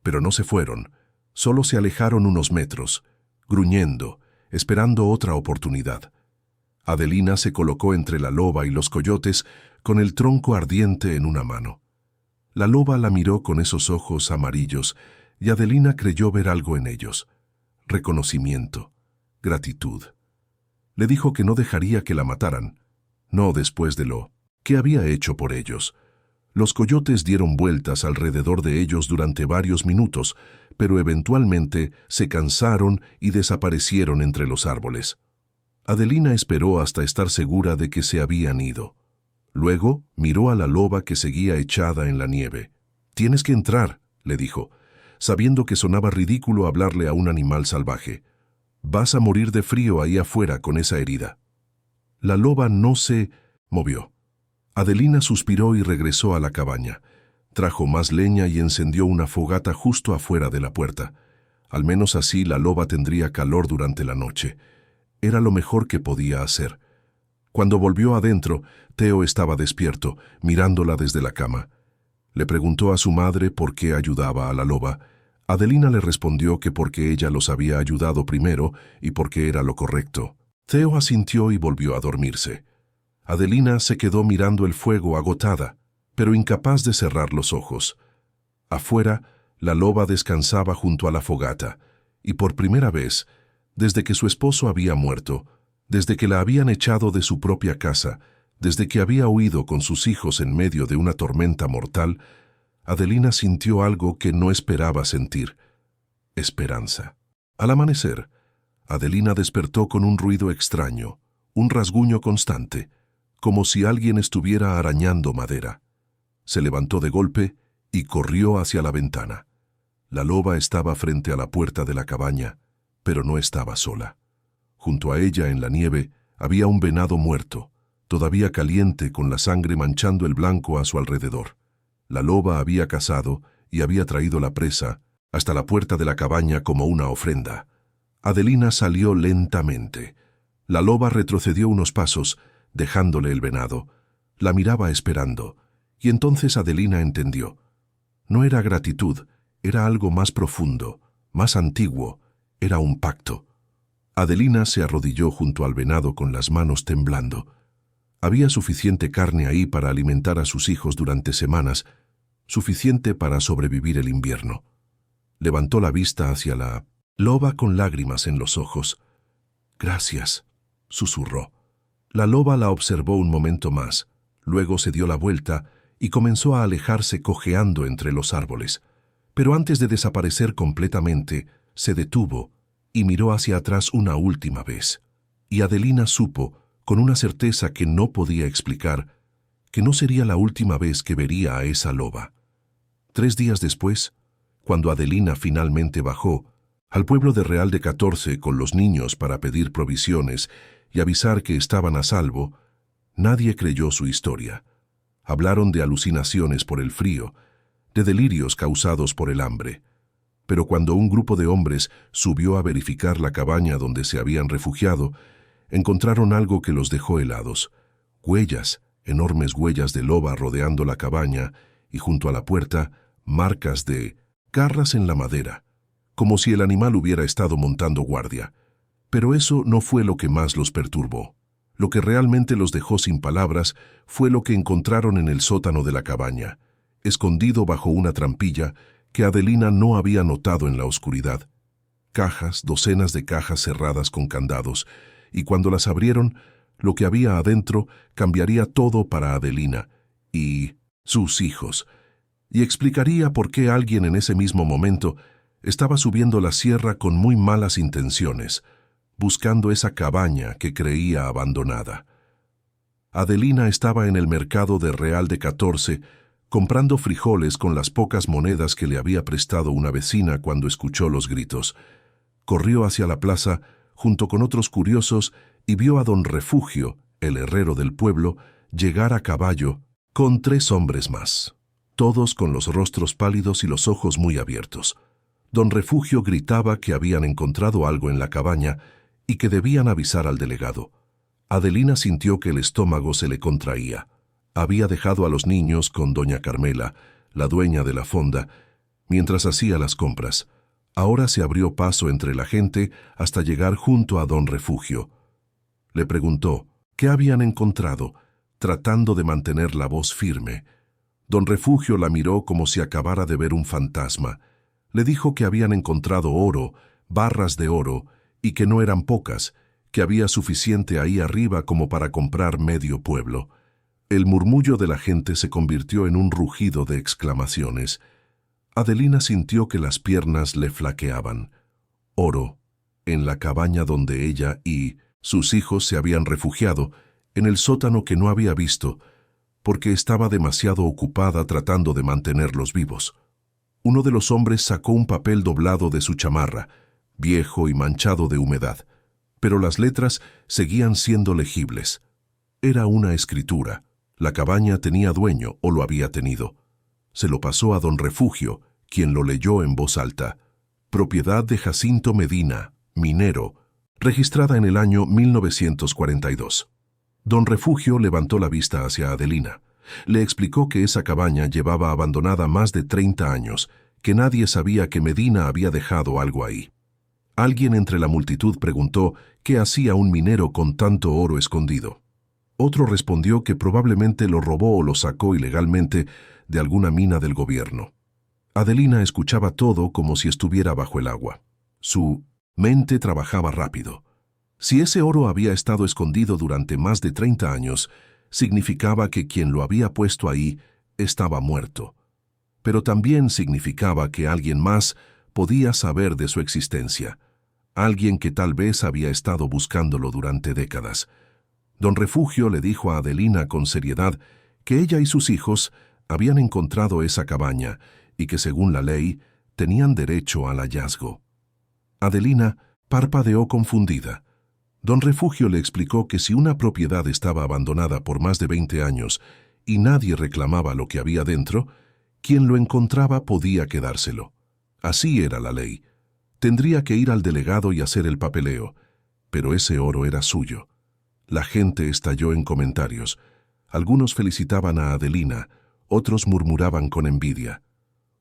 Pero no se fueron, solo se alejaron unos metros, gruñendo, esperando otra oportunidad. Adelina se colocó entre la loba y los coyotes con el tronco ardiente en una mano. La loba la miró con esos ojos amarillos y Adelina creyó ver algo en ellos. Reconocimiento, gratitud. Le dijo que no dejaría que la mataran, no después de lo que había hecho por ellos. Los coyotes dieron vueltas alrededor de ellos durante varios minutos, pero eventualmente se cansaron y desaparecieron entre los árboles. Adelina esperó hasta estar segura de que se habían ido. Luego miró a la loba que seguía echada en la nieve. «Tienes que entrar», le dijo, sabiendo que sonaba ridículo hablarle a un animal salvaje. «Vas a morir de frío ahí afuera con esa herida». La loba no se movió. Adelina suspiró y regresó a la cabaña. Trajo más leña y encendió una fogata justo afuera de la puerta. Al menos así la loba tendría calor durante la noche. Era lo mejor que podía hacer. Cuando volvió adentro, Teo estaba despierto, mirándola desde la cama. Le preguntó a su madre por qué ayudaba a la loba. Adelina le respondió que porque ella los había ayudado primero y porque era lo correcto. Teo asintió y volvió a dormirse. Adelina se quedó mirando el fuego agotada, pero incapaz de cerrar los ojos. Afuera, la loba descansaba junto a la fogata, y por primera vez, desde que su esposo había muerto, desde que la habían echado de su propia casa, desde que había huido con sus hijos en medio de una tormenta mortal, Adelina sintió algo que no esperaba sentir: esperanza. Al amanecer, Adelina despertó con un ruido extraño, un rasguño constante, como si alguien estuviera arañando madera. Se levantó de golpe y corrió hacia la ventana. La loba estaba frente a la puerta de la cabaña, pero no estaba sola. Junto a ella, en la nieve, había un venado muerto, todavía caliente, con la sangre manchando el blanco a su alrededor. La loba había cazado y había traído la presa hasta la puerta de la cabaña como una ofrenda. Adelina salió lentamente. La loba retrocedió unos pasos, dejándole el venado. La miraba esperando, y entonces Adelina entendió. No era gratitud, era algo más profundo, más antiguo, era un pacto. Adelina se arrodilló junto al venado con las manos temblando. Había suficiente carne ahí para alimentar a sus hijos durante semanas, suficiente para sobrevivir el invierno. Levantó la vista hacia la loba con lágrimas en los ojos. «Gracias», susurró. La loba la observó un momento más, luego se dio la vuelta y comenzó a alejarse cojeando entre los árboles. Pero antes de desaparecer completamente, se detuvo y miró hacia atrás una última vez. Y Adelina supo, con una certeza que no podía explicar, que no sería la última vez que vería a esa loba. 3 días después, cuando Adelina finalmente bajó al pueblo de Real de 14 con los niños para pedir provisiones y avisar que estaban a salvo, nadie creyó su historia. Hablaron de alucinaciones por el frío, de delirios causados por el hambre. Pero cuando un grupo de hombres subió a verificar la cabaña donde se habían refugiado, encontraron algo que los dejó helados. Huellas, enormes huellas de loba rodeando la cabaña y junto a la puerta, marcas de garras en la madera, como si el animal hubiera estado montando guardia. Pero eso no fue lo que más los perturbó. Lo que realmente los dejó sin palabras fue lo que encontraron en el sótano de la cabaña, escondido bajo una trampilla que Adelina no había notado en la oscuridad. Cajas, docenas de cajas cerradas con candados, y cuando las abrieron, lo que había adentro cambiaría todo para Adelina y sus hijos, y explicaría por qué alguien en ese mismo momento estaba subiendo la sierra con muy malas intenciones, buscando esa cabaña que creía abandonada. Adelina estaba en el mercado de Real de 14, comprando frijoles con las pocas monedas que le había prestado una vecina cuando escuchó los gritos. Corrió hacia la plaza junto con otros curiosos y vio a don Refugio, el herrero del pueblo, llegar a caballo con 3 hombres más, todos con los rostros pálidos y los ojos muy abiertos. Don Refugio gritaba que habían encontrado algo en la cabaña y que debían avisar al delegado. Adelina sintió que el estómago se le contraía. Había dejado a los niños con doña Carmela, la dueña de la fonda, mientras hacía las compras. Ahora se abrió paso entre la gente hasta llegar junto a don Refugio. Le preguntó qué habían encontrado, tratando de mantener la voz firme. Don Refugio la miró como si acabara de ver un fantasma. Le dijo que habían encontrado oro, barras de oro, y que no eran pocas, que había suficiente ahí arriba como para comprar medio pueblo. El murmullo de la gente se convirtió en un rugido de exclamaciones. Adelina sintió que las piernas le flaqueaban. Oro, en la cabaña donde ella y sus hijos se habían refugiado, en el sótano que no había visto, porque estaba demasiado ocupada tratando de mantenerlos vivos. Uno de los hombres sacó un papel doblado de su chamarra, viejo y manchado de humedad, pero las letras seguían siendo legibles. Era una escritura. La cabaña tenía dueño, o lo había tenido. Se lo pasó a don Refugio, quien lo leyó en voz alta. Propiedad de Jacinto Medina, minero, registrada en el año 1942. Don Refugio levantó la vista hacia Adelina. Le explicó que esa cabaña llevaba abandonada más de 30 años, que nadie sabía que Medina había dejado algo ahí. Alguien entre la multitud preguntó qué hacía un minero con tanto oro escondido. Otro respondió que probablemente lo robó o lo sacó ilegalmente de alguna mina del gobierno. Adelina escuchaba todo como si estuviera bajo el agua. Su mente trabajaba rápido. Si ese oro había estado escondido durante más de 30 años, significaba que quien lo había puesto ahí estaba muerto. Pero también significaba que alguien más podía saber de su existencia. alguien que tal vez había estado buscándolo durante décadas. Don Refugio le dijo a Adelina con seriedad que ella y sus hijos habían encontrado esa cabaña y que, según la ley, tenían derecho al hallazgo. Adelina parpadeó confundida. Don Refugio le explicó que si una propiedad estaba abandonada por más de 20 años y nadie reclamaba lo que había dentro, quien lo encontraba podía quedárselo. Así era la ley. Tendría que ir al delegado y hacer el papeleo, pero ese oro era suyo. La gente estalló en comentarios. Algunos felicitaban a Adelina, otros murmuraban con envidia.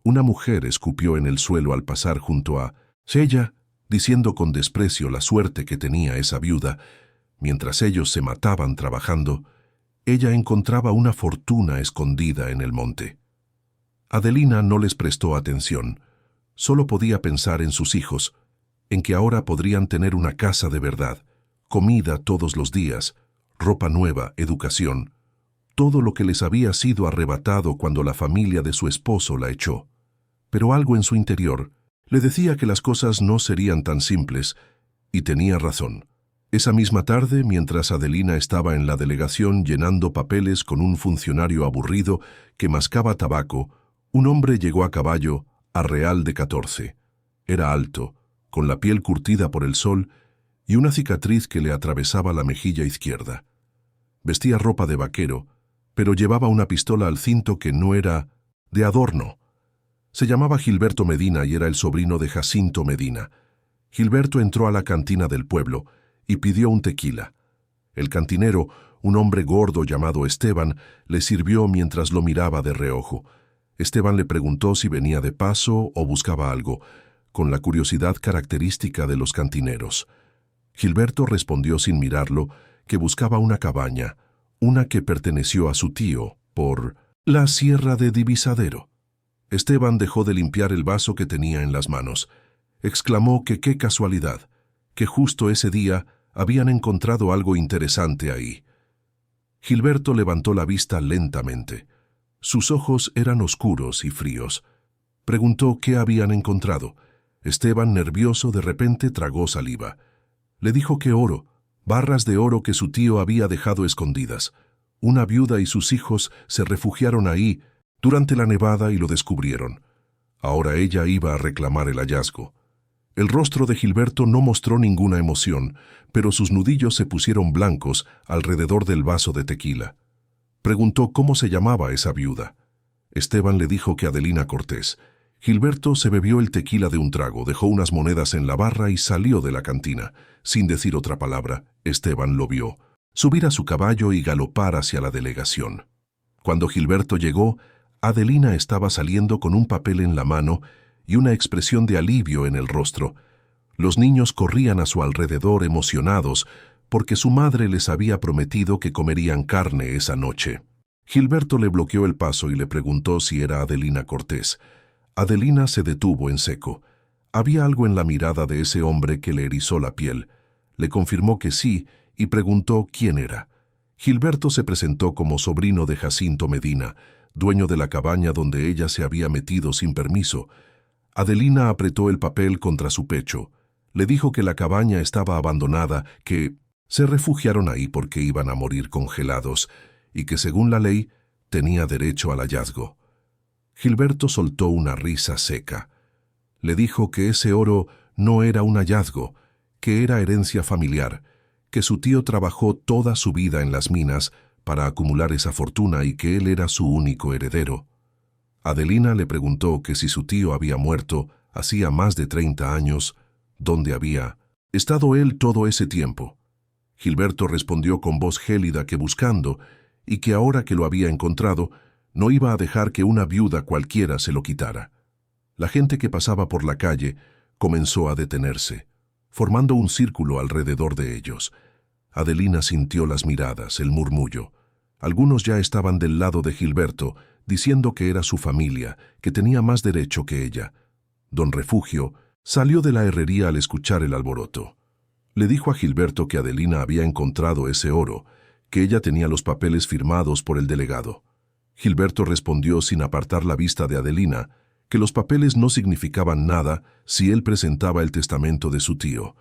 Una mujer escupió en el suelo al pasar junto a ella, diciendo con desprecio la suerte que tenía esa viuda. Mientras ellos se mataban trabajando, ella encontraba una fortuna escondida en el monte. Adelina no les prestó atención. Solo podía pensar en sus hijos, en que ahora podrían tener una casa de verdad, comida todos los días, ropa nueva, educación, todo lo que les había sido arrebatado cuando la familia de su esposo la echó. Pero algo en su interior le decía que las cosas no serían tan simples, y tenía razón. Esa misma tarde, mientras Adelina estaba en la delegación llenando papeles con un funcionario aburrido que mascaba tabaco, un hombre llegó a caballo a Real de 14. Era alto, con la piel curtida por el sol y una cicatriz que le atravesaba la mejilla izquierda. Vestía ropa de vaquero, pero llevaba una pistola al cinto que no era de adorno. Se llamaba Gilberto Medina y era el sobrino de Jacinto Medina. Gilberto entró a la cantina del pueblo y pidió un tequila. El cantinero, un hombre gordo llamado Esteban, le sirvió mientras lo miraba de reojo. Esteban le preguntó si venía de paso o buscaba algo, con la curiosidad característica de los cantineros. Gilberto respondió sin mirarlo que buscaba una cabaña, una que perteneció a su tío, por la Sierra de Divisadero. Esteban dejó de limpiar el vaso que tenía en las manos. Exclamó que qué casualidad, que justo ese día habían encontrado algo interesante ahí. Gilberto levantó la vista lentamente. Sus ojos eran oscuros y fríos. Preguntó qué habían encontrado. Esteban, nervioso, de repente tragó saliva. Le dijo que oro, barras de oro que su tío había dejado escondidas. Una viuda y sus hijos se refugiaron ahí durante la nevada y lo descubrieron. Ahora ella iba a reclamar el hallazgo. El rostro de Gilberto no mostró ninguna emoción, pero sus nudillos se pusieron blancos alrededor del vaso de tequila. Preguntó cómo se llamaba esa viuda. Esteban le dijo que Adelina Cortés. Gilberto se bebió el tequila de un trago, dejó unas monedas en la barra y salió de la cantina. Sin decir otra palabra, Esteban lo vio subir a su caballo y galopar hacia la delegación. Cuando Gilberto llegó, Adelina estaba saliendo con un papel en la mano y una expresión de alivio en el rostro. Los niños corrían a su alrededor emocionados porque su madre les había prometido que comerían carne esa noche. Gilberto le bloqueó el paso y le preguntó si era Adelina Cortés. Adelina se detuvo en seco. Había algo en la mirada de ese hombre que le erizó la piel. Le confirmó que sí y preguntó quién era. Gilberto se presentó como sobrino de Jacinto Medina, dueño de la cabaña donde ella se había metido sin permiso. Adelina apretó el papel contra su pecho. Le dijo que la cabaña estaba abandonada, que se refugiaron ahí porque iban a morir congelados y que, según la ley, tenía derecho al hallazgo. Gilberto soltó una risa seca. Le dijo que ese oro no era un hallazgo, que era herencia familiar, que su tío trabajó toda su vida en las minas para acumular esa fortuna y que él era su único heredero. Adelina le preguntó que si su tío había muerto hacía más de 30 años, ¿dónde había estado él todo ese tiempo? Gilberto respondió con voz gélida que buscando, y que ahora que lo había encontrado, no iba a dejar que una viuda cualquiera se lo quitara. La gente que pasaba por la calle comenzó a detenerse, formando un círculo alrededor de ellos. Adelina sintió las miradas, el murmullo. Algunos ya estaban del lado de Gilberto, diciendo que era su familia, que tenía más derecho que ella. Don Refugio salió de la herrería al escuchar el alboroto. Le dijo a Gilberto que Adelina había encontrado ese oro, que ella tenía los papeles firmados por el delegado. Gilberto respondió sin apartar la vista de Adelina, que los papeles no significaban nada si él presentaba el testamento de su tío,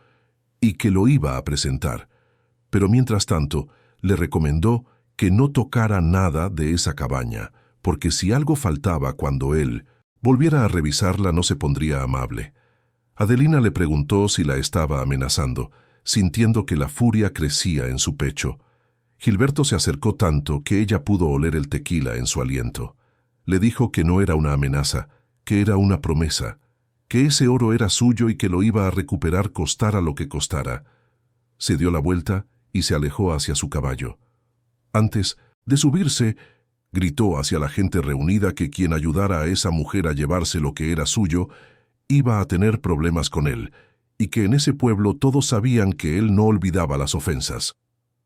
y que lo iba a presentar. Pero mientras tanto, le recomendó que no tocara nada de esa cabaña, porque si algo faltaba cuando él volviera a revisarla no se pondría amable. Adelina le preguntó si la estaba amenazando, sintiendo que la furia crecía en su pecho. Gilberto se acercó tanto que ella pudo oler el tequila en su aliento. Le dijo que no era una amenaza, que era una promesa, que ese oro era suyo y que lo iba a recuperar costara lo que costara. Se dio la vuelta y se alejó hacia su caballo. Antes de subirse, gritó hacia la gente reunida que quien ayudara a esa mujer a llevarse lo que era suyo iba a tener problemas con él, y que en ese pueblo todos sabían que él no olvidaba las ofensas.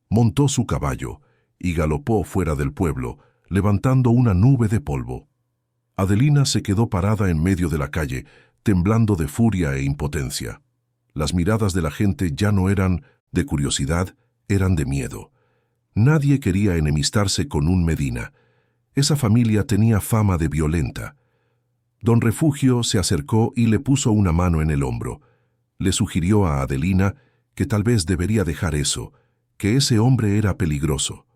Montó su caballo y galopó fuera del pueblo, levantando una nube de polvo. Adelina se quedó parada en medio de la calle, temblando de furia e impotencia. Las miradas de la gente ya no eran de curiosidad, eran de miedo. Nadie quería enemistarse con un Medina. Esa familia tenía fama de violenta. Don Refugio se acercó y le puso una mano en el hombro. Le sugirió a Adelina que tal vez debería dejar eso, que ese hombre era peligroso.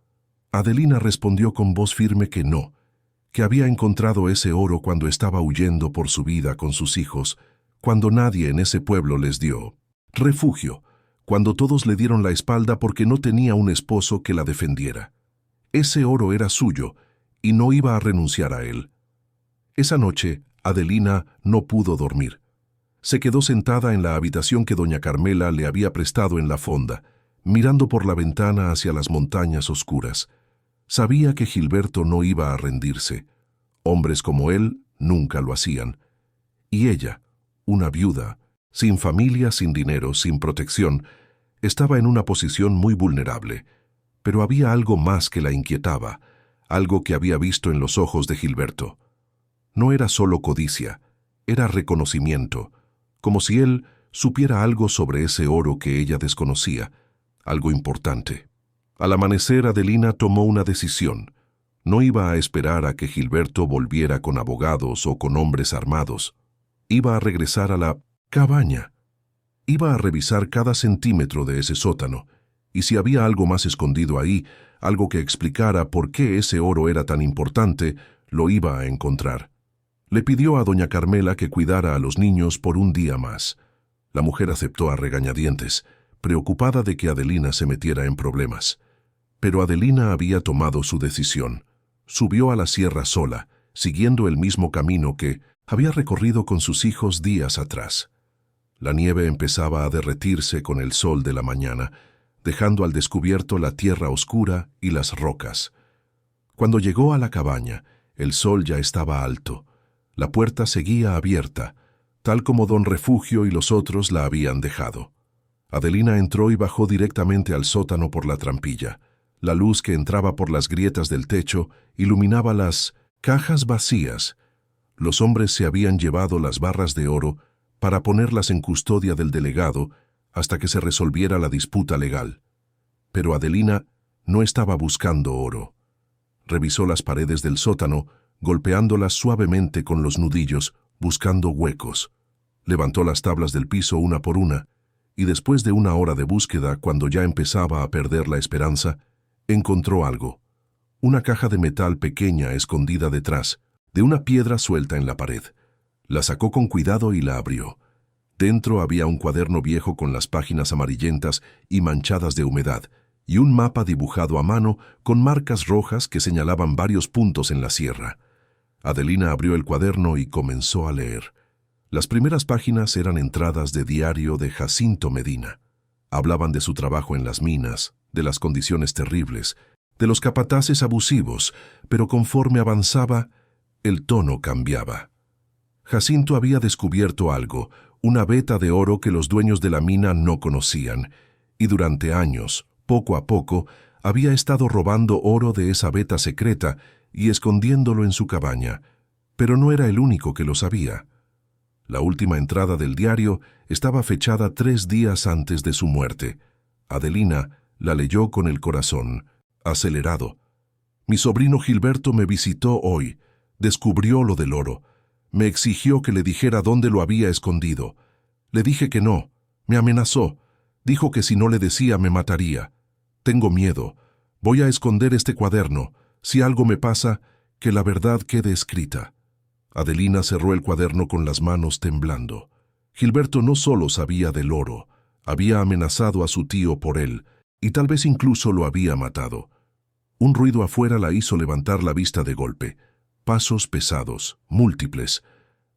Adelina respondió con voz firme que no, que había encontrado ese oro cuando estaba huyendo por su vida con sus hijos, cuando nadie en ese pueblo les dio refugio, cuando todos le dieron la espalda porque no tenía un esposo que la defendiera. Ese oro era suyo y no iba a renunciar a él. Esa noche, Adelina no pudo dormir. Se quedó sentada en la habitación que doña Carmela le había prestado en la fonda, mirando por la ventana hacia las montañas oscuras. Sabía que Gilberto no iba a rendirse. Hombres como él nunca lo hacían. Y ella, una viuda, sin familia, sin dinero, sin protección, estaba en una posición muy vulnerable. Pero había algo más que la inquietaba, algo que había visto en los ojos de Gilberto. No era solo codicia, era reconocimiento, como si él supiera algo sobre ese oro que ella desconocía, algo importante. Al amanecer, Adelina tomó una decisión. No iba a esperar a que Gilberto volviera con abogados o con hombres armados. Iba a regresar a la cabaña. Iba a revisar cada centímetro de ese sótano, y si había algo más escondido ahí, algo que explicara por qué ese oro era tan importante, lo iba a encontrar. Le pidió a doña Carmela que cuidara a los niños por un día más. La mujer aceptó a regañadientes, preocupada de que Adelina se metiera en problemas. Pero Adelina había tomado su decisión. Subió a la sierra sola, siguiendo el mismo camino que había recorrido con sus hijos días atrás. La nieve empezaba a derretirse con el sol de la mañana, dejando al descubierto la tierra oscura y las rocas. Cuando llegó a la cabaña, el sol ya estaba alto. La puerta seguía abierta, tal como don Refugio y los otros la habían dejado. Adelina entró y bajó directamente al sótano por la trampilla. La luz que entraba por las grietas del techo iluminaba las cajas vacías. Los hombres se habían llevado las barras de oro para ponerlas en custodia del delegado hasta que se resolviera la disputa legal. Pero Adelina no estaba buscando oro. Revisó las paredes del sótano, golpeándolas suavemente con los nudillos, buscando huecos. Levantó las tablas del piso una por una, y después de una hora de búsqueda, cuando ya empezaba a perder la esperanza, encontró algo. Una caja de metal pequeña escondida detrás, de una piedra suelta en la pared. La sacó con cuidado y la abrió. Dentro había un cuaderno viejo con las páginas amarillentas y manchadas de humedad, y un mapa dibujado a mano con marcas rojas que señalaban varios puntos en la sierra. Adelina abrió el cuaderno y comenzó a leer. Las primeras páginas eran entradas de diario de Jacinto Medina. Hablaban de su trabajo en las minas, de las condiciones terribles, de los capataces abusivos, pero conforme avanzaba, el tono cambiaba. Jacinto había descubierto algo, una veta de oro que los dueños de la mina no conocían, y durante años, poco a poco, había estado robando oro de esa veta secreta y escondiéndolo en su cabaña, pero no era el único que lo sabía. La última entrada del diario estaba fechada 3 días antes de su muerte. Adelina la leyó con el corazón acelerado. Mi sobrino Gilberto me visitó hoy, descubrió lo del oro. Me exigió que le dijera dónde lo había escondido. Le dije que no, me amenazó. Dijo que si no le decía me mataría. Tengo miedo. Voy a esconder este cuaderno. Si algo me pasa, que la verdad quede escrita. Adelina cerró el cuaderno con las manos temblando. Gilberto no solo sabía del oro, había amenazado a su tío por él, y tal vez incluso lo había matado. Un ruido afuera la hizo levantar la vista de golpe. Pasos pesados, múltiples.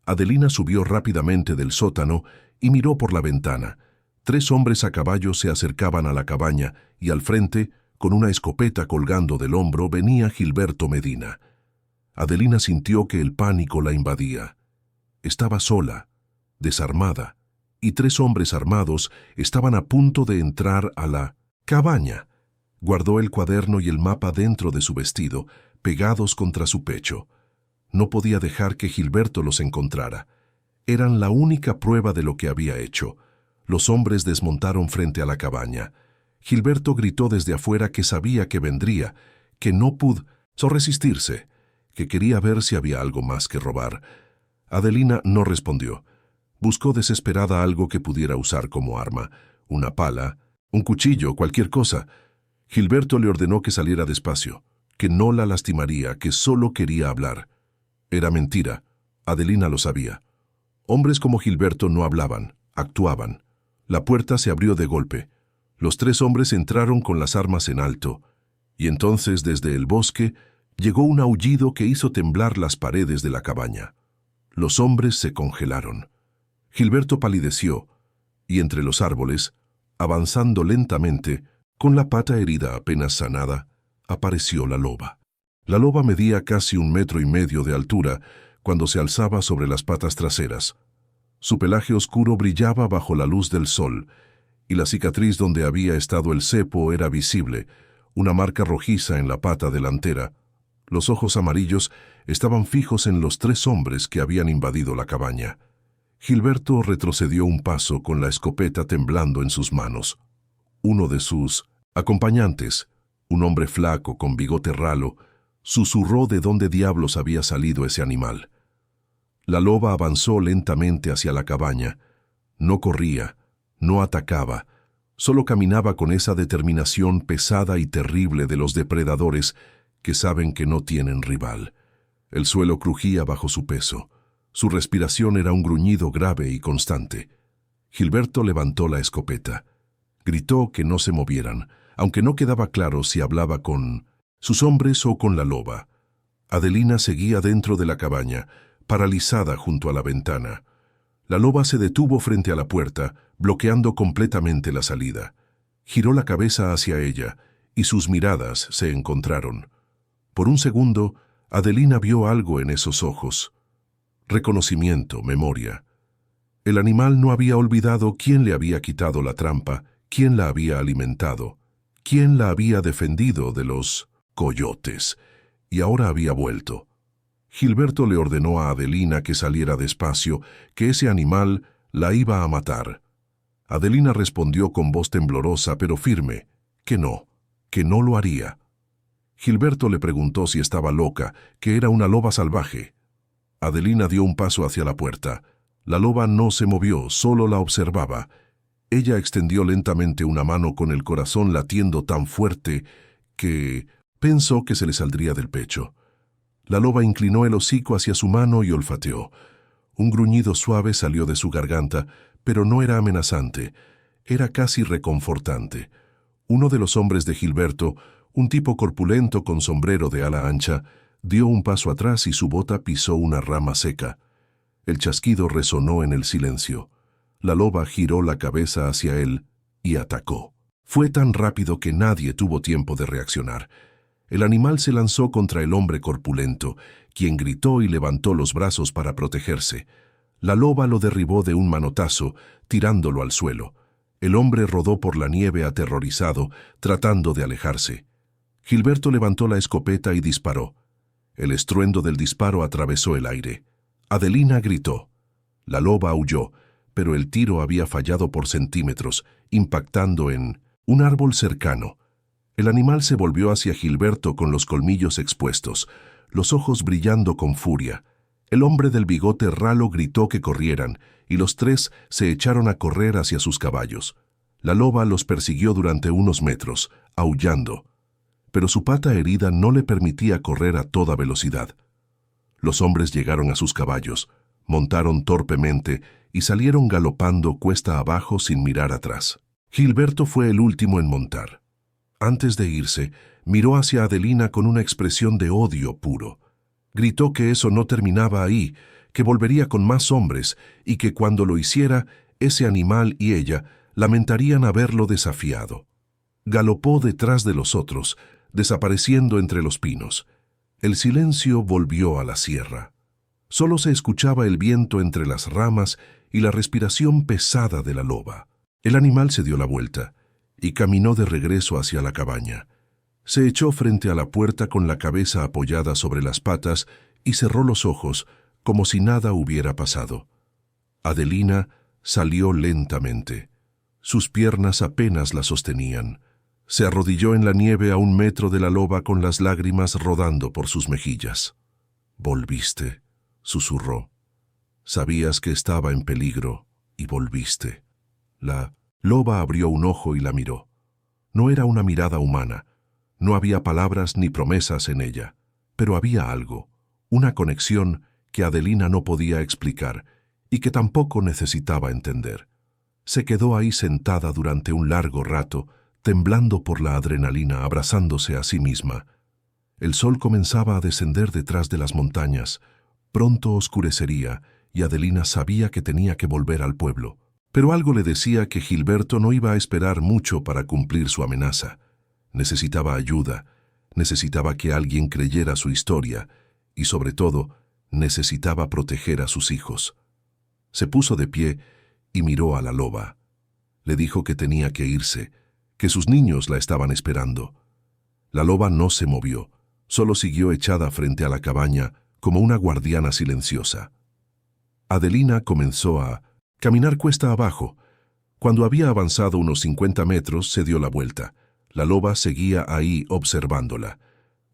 Adelina subió rápidamente del sótano y miró por la ventana. 3 hombres a caballo se acercaban a la cabaña y al frente, con una escopeta colgando del hombro, venía Gilberto Medina. Adelina sintió que el pánico la invadía. Estaba sola, desarmada, y 3 hombres armados estaban a punto de entrar a la cabaña. Guardó el cuaderno y el mapa dentro de su vestido, pegados contra su pecho. No podía dejar que Gilberto los encontrara. Eran la única prueba de lo que había hecho. Los hombres desmontaron frente a la cabaña. Gilberto gritó desde afuera que sabía que vendría, que no pudo resistirse, que quería ver si había algo más que robar. Adelina no respondió. Buscó desesperada algo que pudiera usar como arma, una pala, un cuchillo, cualquier cosa. Gilberto le ordenó que saliera despacio, que no la lastimaría, que solo quería hablar. Era mentira. Adelina lo sabía. Hombres como Gilberto no hablaban, actuaban. La puerta se abrió de golpe. Los 3 hombres entraron con las armas en alto, y entonces desde el bosque llegó un aullido que hizo temblar las paredes de la cabaña. Los hombres se congelaron. Gilberto palideció, y entre los árboles, avanzando lentamente, con la pata herida apenas sanada, apareció la loba. La loba medía casi 1,5 metros de altura cuando se alzaba sobre las patas traseras. Su pelaje oscuro brillaba bajo la luz del sol, y la cicatriz donde había estado el cepo era visible, una marca rojiza en la pata delantera. Los ojos amarillos estaban fijos en los 3 hombres que habían invadido la cabaña. Gilberto retrocedió un paso con la escopeta temblando en sus manos. Uno de sus acompañantes, un hombre flaco con bigote ralo, susurró de dónde diablos había salido ese animal. La loba avanzó lentamente hacia la cabaña. No corría, no atacaba, solo caminaba con esa determinación pesada y terrible de los depredadores que saben que no tienen rival. El suelo crujía bajo su peso. Su respiración era un gruñido grave y constante. Gilberto levantó la escopeta. Gritó que no se movieran, aunque no quedaba claro si hablaba con sus hombres o con la loba. Adelina seguía dentro de la cabaña, paralizada junto a la ventana. La loba se detuvo frente a la puerta, bloqueando completamente la salida. Giró la cabeza hacia ella, y sus miradas se encontraron. Por un segundo, Adelina vio algo en esos ojos. Reconocimiento, memoria. El animal no había olvidado quién le había quitado la trampa, quién la había alimentado, quién la había defendido de los coyotes, y ahora había vuelto. Gilberto le ordenó a Adelina que saliera despacio, que ese animal la iba a matar. Adelina respondió con voz temblorosa pero firme, que no lo haría. Gilberto le preguntó si estaba loca, que era una loba salvaje. Adelina dio un paso hacia la puerta. La loba no se movió, solo la observaba. Ella extendió lentamente una mano con el corazón latiendo tan fuerte que pensó que se le saldría del pecho. La loba inclinó el hocico hacia su mano y olfateó. Un gruñido suave salió de su garganta, pero no era amenazante, era casi reconfortante. Uno de los hombres de Gilberto, un tipo corpulento con sombrero de ala ancha, dio un paso atrás y su bota pisó una rama seca. El chasquido resonó en el silencio. La loba giró la cabeza hacia él y atacó. Fue tan rápido que nadie tuvo tiempo de reaccionar. El animal se lanzó contra el hombre corpulento, quien gritó y levantó los brazos para protegerse. La loba lo derribó de un manotazo, tirándolo al suelo. El hombre rodó por la nieve aterrorizado, tratando de alejarse. Gilberto levantó la escopeta y disparó. El estruendo del disparo atravesó el aire. Adelina gritó. La loba aulló, pero el tiro había fallado por centímetros, impactando en un árbol cercano. El animal se volvió hacia Gilberto con los colmillos expuestos, los ojos brillando con furia. El hombre del bigote ralo gritó que corrieran, y los 3 se echaron a correr hacia sus caballos. La loba los persiguió durante unos metros, aullando, pero su pata herida no le permitía correr a toda velocidad. Los hombres llegaron a sus caballos, montaron torpemente y salieron galopando cuesta abajo sin mirar atrás. Gilberto fue el último en montar. Antes de irse, miró hacia Adelina con una expresión de odio puro. Gritó que eso no terminaba ahí, que volvería con más hombres y que cuando lo hiciera, ese animal y ella lamentarían haberlo desafiado. Galopó detrás de los otros, desapareciendo entre los pinos. El silencio volvió a la sierra. Solo se escuchaba el viento entre las ramas y la respiración pesada de la loba. El animal se dio la vuelta y caminó de regreso hacia la cabaña. Se echó frente a la puerta con la cabeza apoyada sobre las patas y cerró los ojos como si nada hubiera pasado. Adelina salió lentamente. Sus piernas apenas la sostenían. Se arrodilló en la nieve a 1 metro de la loba con las lágrimas rodando por sus mejillas. «Volviste», susurró. «Sabías que estaba en peligro y volviste». La loba abrió un ojo y la miró. No era una mirada humana. No había palabras ni promesas en ella, pero había algo, una conexión que Adelina no podía explicar y que tampoco necesitaba entender. Se quedó ahí sentada durante un largo rato, temblando por la adrenalina, abrazándose a sí misma. El sol comenzaba a descender detrás de las montañas. Pronto oscurecería y Adelina sabía que tenía que volver al pueblo. Pero algo le decía que Gilberto no iba a esperar mucho para cumplir su amenaza. Necesitaba ayuda, necesitaba que alguien creyera su historia y, sobre todo, necesitaba proteger a sus hijos. Se puso de pie y miró a la loba. Le dijo que tenía que irse, que sus niños la estaban esperando. La loba no se movió, solo siguió echada frente a la cabaña como una guardiana silenciosa. Adelina comenzó a caminar cuesta abajo. Cuando había avanzado unos 50 metros, se dio la vuelta. La loba seguía ahí observándola.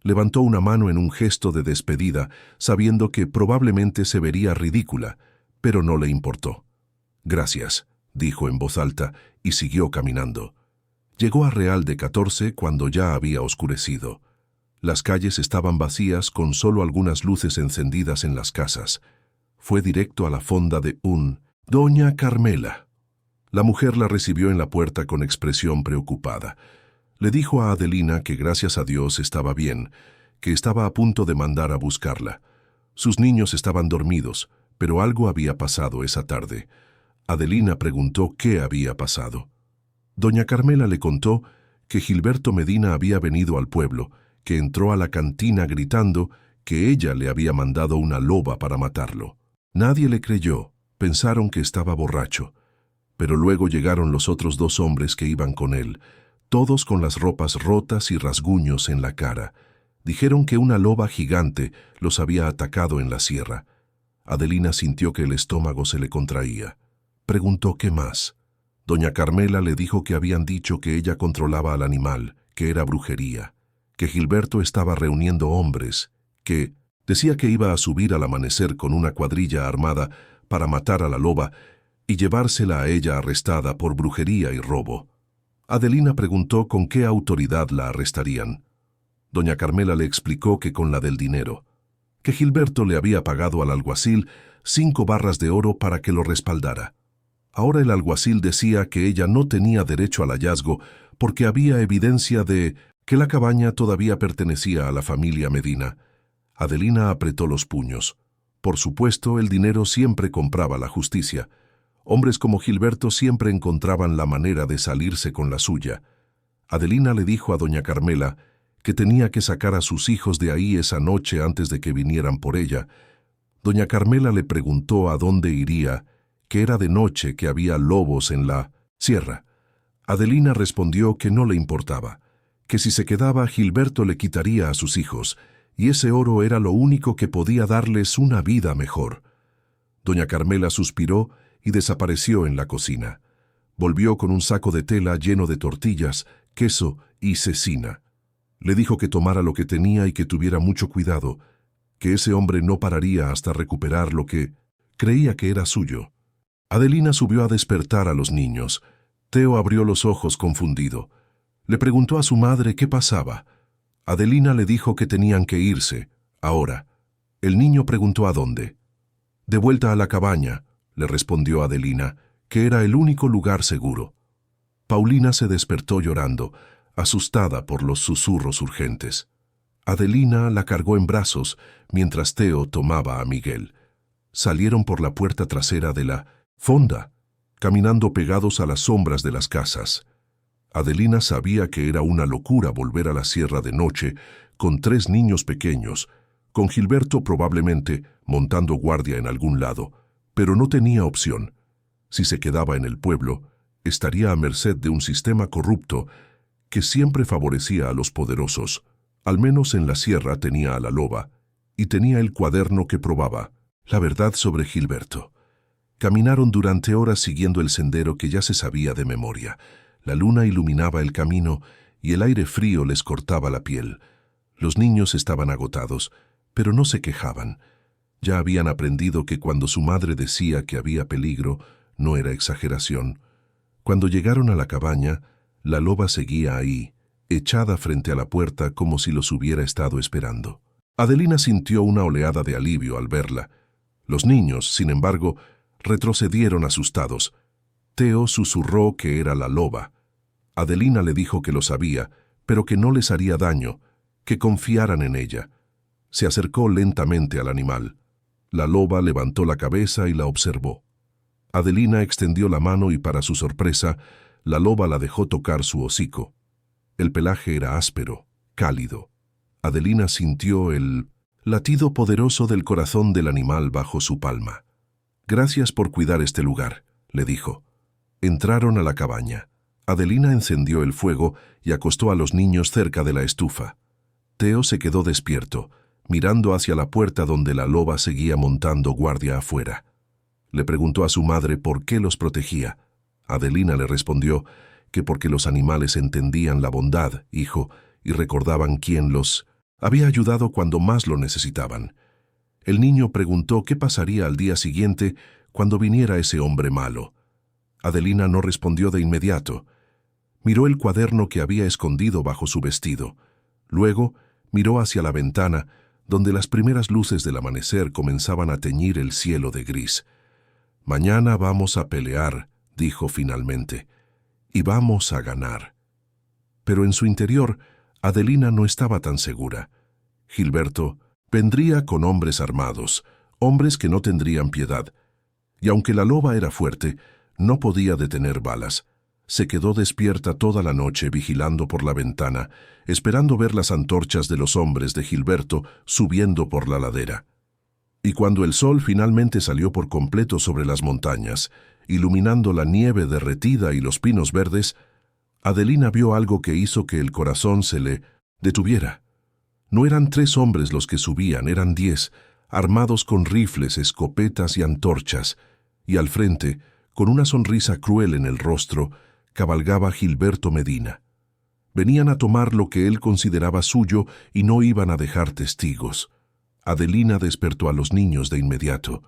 Levantó una mano en un gesto de despedida, sabiendo que probablemente se vería ridícula, pero no le importó. «Gracias», dijo en voz alta, y siguió caminando. Llegó a Real de 14 cuando ya había oscurecido. Las calles estaban vacías con solo algunas luces encendidas en las casas. Fue directo a la fonda de un «Doña Carmela». La mujer la recibió en la puerta con expresión preocupada. Le dijo a Adelina que gracias a Dios estaba bien, que estaba a punto de mandar a buscarla. Sus niños estaban dormidos, pero algo había pasado esa tarde. Adelina preguntó qué había pasado. Doña Carmela le contó que Gilberto Medina había venido al pueblo, que entró a la cantina gritando que ella le había mandado una loba para matarlo. Nadie le creyó, pensaron que estaba borracho. Pero luego llegaron los otros 2 hombres que iban con él, todos con las ropas rotas y rasguños en la cara. Dijeron que una loba gigante los había atacado en la sierra. Adelina sintió que el estómago se le contraía. Preguntó qué más. Doña Carmela le dijo que habían dicho que ella controlaba al animal, que era brujería, que Gilberto estaba reuniendo hombres, que decía que iba a subir al amanecer con una cuadrilla armada para matar a la loba y llevársela a ella arrestada por brujería y robo. Adelina preguntó con qué autoridad la arrestarían. Doña Carmela le explicó que con la del dinero, que Gilberto le había pagado al alguacil 5 barras de oro para que lo respaldara. Ahora el alguacil decía que ella no tenía derecho al hallazgo porque había evidencia de que la cabaña todavía pertenecía a la familia Medina. Adelina apretó los puños. Por supuesto, el dinero siempre compraba la justicia. Hombres como Gilberto siempre encontraban la manera de salirse con la suya. Adelina le dijo a doña Carmela que tenía que sacar a sus hijos de ahí esa noche antes de que vinieran por ella. Doña Carmela le preguntó a dónde iría, que era de noche, que había lobos en la sierra. Adelina respondió que no le importaba, que si se quedaba Gilberto le quitaría a sus hijos, y ese oro era lo único que podía darles una vida mejor. Doña Carmela suspiró y desapareció en la cocina. Volvió con un saco de tela lleno de tortillas, queso y cecina. Le dijo que tomara lo que tenía y que tuviera mucho cuidado, que ese hombre no pararía hasta recuperar lo que creía que era suyo. Adelina subió a despertar a los niños. Teo abrió los ojos confundido. Le preguntó a su madre qué pasaba. Adelina le dijo que tenían que irse, ahora. El niño preguntó a dónde. De vuelta a la cabaña, le respondió Adelina, que era el único lugar seguro. Paulina se despertó llorando, asustada por los susurros urgentes. Adelina la cargó en brazos mientras Teo tomaba a Miguel. Salieron por la puerta trasera de la fonda, caminando pegados a las sombras de las casas. Adelina sabía que era una locura volver a la sierra de noche con 3 niños pequeños, con Gilberto probablemente montando guardia en algún lado, pero no tenía opción. Si se quedaba en el pueblo, estaría a merced de un sistema corrupto que siempre favorecía a los poderosos. Al menos en la sierra tenía a la loba, y tenía el cuaderno que probaba la verdad sobre Gilberto. Caminaron durante horas siguiendo el sendero que ya se sabía de memoria. La luna iluminaba el camino y el aire frío les cortaba la piel. Los niños estaban agotados, pero no se quejaban. Ya habían aprendido que cuando su madre decía que había peligro, no era exageración. Cuando llegaron a la cabaña, la loba seguía ahí, echada frente a la puerta como si los hubiera estado esperando. Adelina sintió una oleada de alivio al verla. Los niños, sin embargo, retrocedieron asustados. Teo susurró que era la loba. Adelina le dijo que lo sabía, pero que no les haría daño, que confiaran en ella. Se acercó lentamente al animal. La loba levantó la cabeza y la observó. Adelina extendió la mano y, para su sorpresa, la loba la dejó tocar su hocico. El pelaje era áspero, cálido. Adelina sintió el latido poderoso del corazón del animal bajo su palma. «Gracias por cuidar este lugar», le dijo. Entraron a la cabaña. Adelina encendió el fuego y acostó a los niños cerca de la estufa. Teo se quedó despierto, mirando hacia la puerta donde la loba seguía montando guardia afuera. Le preguntó a su madre por qué los protegía. Adelina le respondió que porque los animales entendían la bondad, hijo, y recordaban quién los había ayudado cuando más lo necesitaban. El niño preguntó qué pasaría al día siguiente cuando viniera ese hombre malo. Adelina no respondió de inmediato. Miró el cuaderno que había escondido bajo su vestido. Luego miró hacia la ventana, donde las primeras luces del amanecer comenzaban a teñir el cielo de gris. «Mañana vamos a pelear», dijo finalmente, «y vamos a ganar». Pero en su interior, Adelina no estaba tan segura. Gilberto vendría con hombres armados, hombres que no tendrían piedad. Y aunque la loba era fuerte, no podía detener balas. Se quedó despierta toda la noche vigilando por la ventana, esperando ver las antorchas de los hombres de Gilberto subiendo por la ladera. Y cuando el sol finalmente salió por completo sobre las montañas, iluminando la nieve derretida y los pinos verdes, Adelina vio algo que hizo que el corazón se le detuviera. No eran 3 hombres los que subían, eran 10, armados con rifles, escopetas y antorchas, y al frente, con una sonrisa cruel en el rostro, cabalgaba Gilberto Medina. Venían a tomar lo que él consideraba suyo y no iban a dejar testigos. Adelina despertó a los niños de inmediato.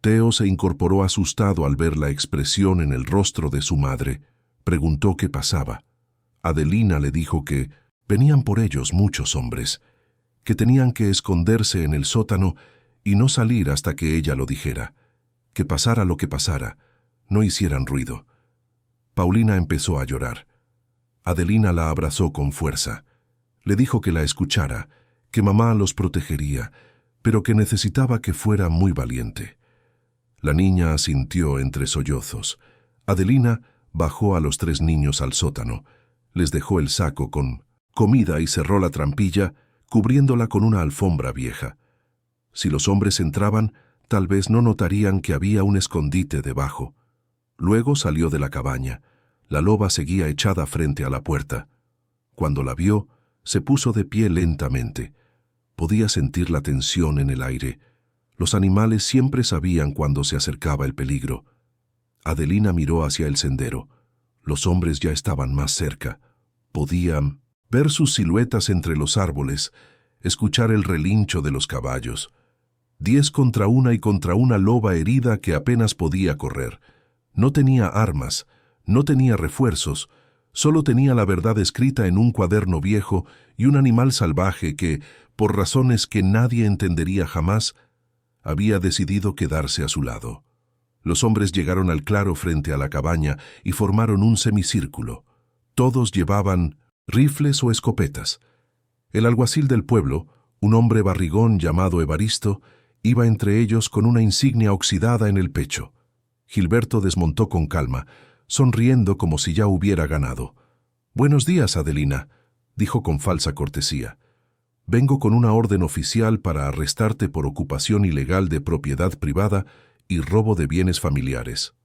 Teo se incorporó asustado al ver la expresión en el rostro de su madre. Preguntó qué pasaba. Adelina le dijo que venían por ellos muchos hombres, que tenían que esconderse en el sótano y no salir hasta que ella lo dijera. Que pasara lo que pasara, no hicieran ruido. Paulina empezó a llorar. Adelina la abrazó con fuerza. Le dijo que la escuchara, que mamá los protegería, pero que necesitaba que fuera muy valiente. La niña asintió entre sollozos. Adelina bajó a los 3 niños al sótano. Les dejó el saco con comida y cerró la trampilla, cubriéndola con una alfombra vieja. Si los hombres entraban, tal vez no notarían que había un escondite debajo. Luego salió de la cabaña. La loba seguía echada frente a la puerta. Cuando la vio, se puso de pie lentamente. Podía sentir la tensión en el aire. Los animales siempre sabían cuando se acercaba el peligro. Adelina miró hacia el sendero. Los hombres ya estaban más cerca. Podían ver sus siluetas entre los árboles, escuchar el relincho de los caballos. 10 contra 1 y contra una loba herida que apenas podía correr. No tenía armas, No tenía refuerzos, solo tenía la verdad escrita en un cuaderno viejo y un animal salvaje que, por razones que nadie entendería jamás, había decidido quedarse a su lado. Los hombres llegaron al claro frente a la cabaña y formaron un semicírculo. Todos llevaban rifles o escopetas. El alguacil del pueblo, un hombre barrigón llamado Evaristo, iba entre ellos con una insignia oxidada en el pecho. Gilberto desmontó con calma, sonriendo como si ya hubiera ganado. «Buenos días, Adelina», dijo con falsa cortesía. «Vengo con una orden oficial para arrestarte por ocupación ilegal de propiedad privada y robo de bienes familiares».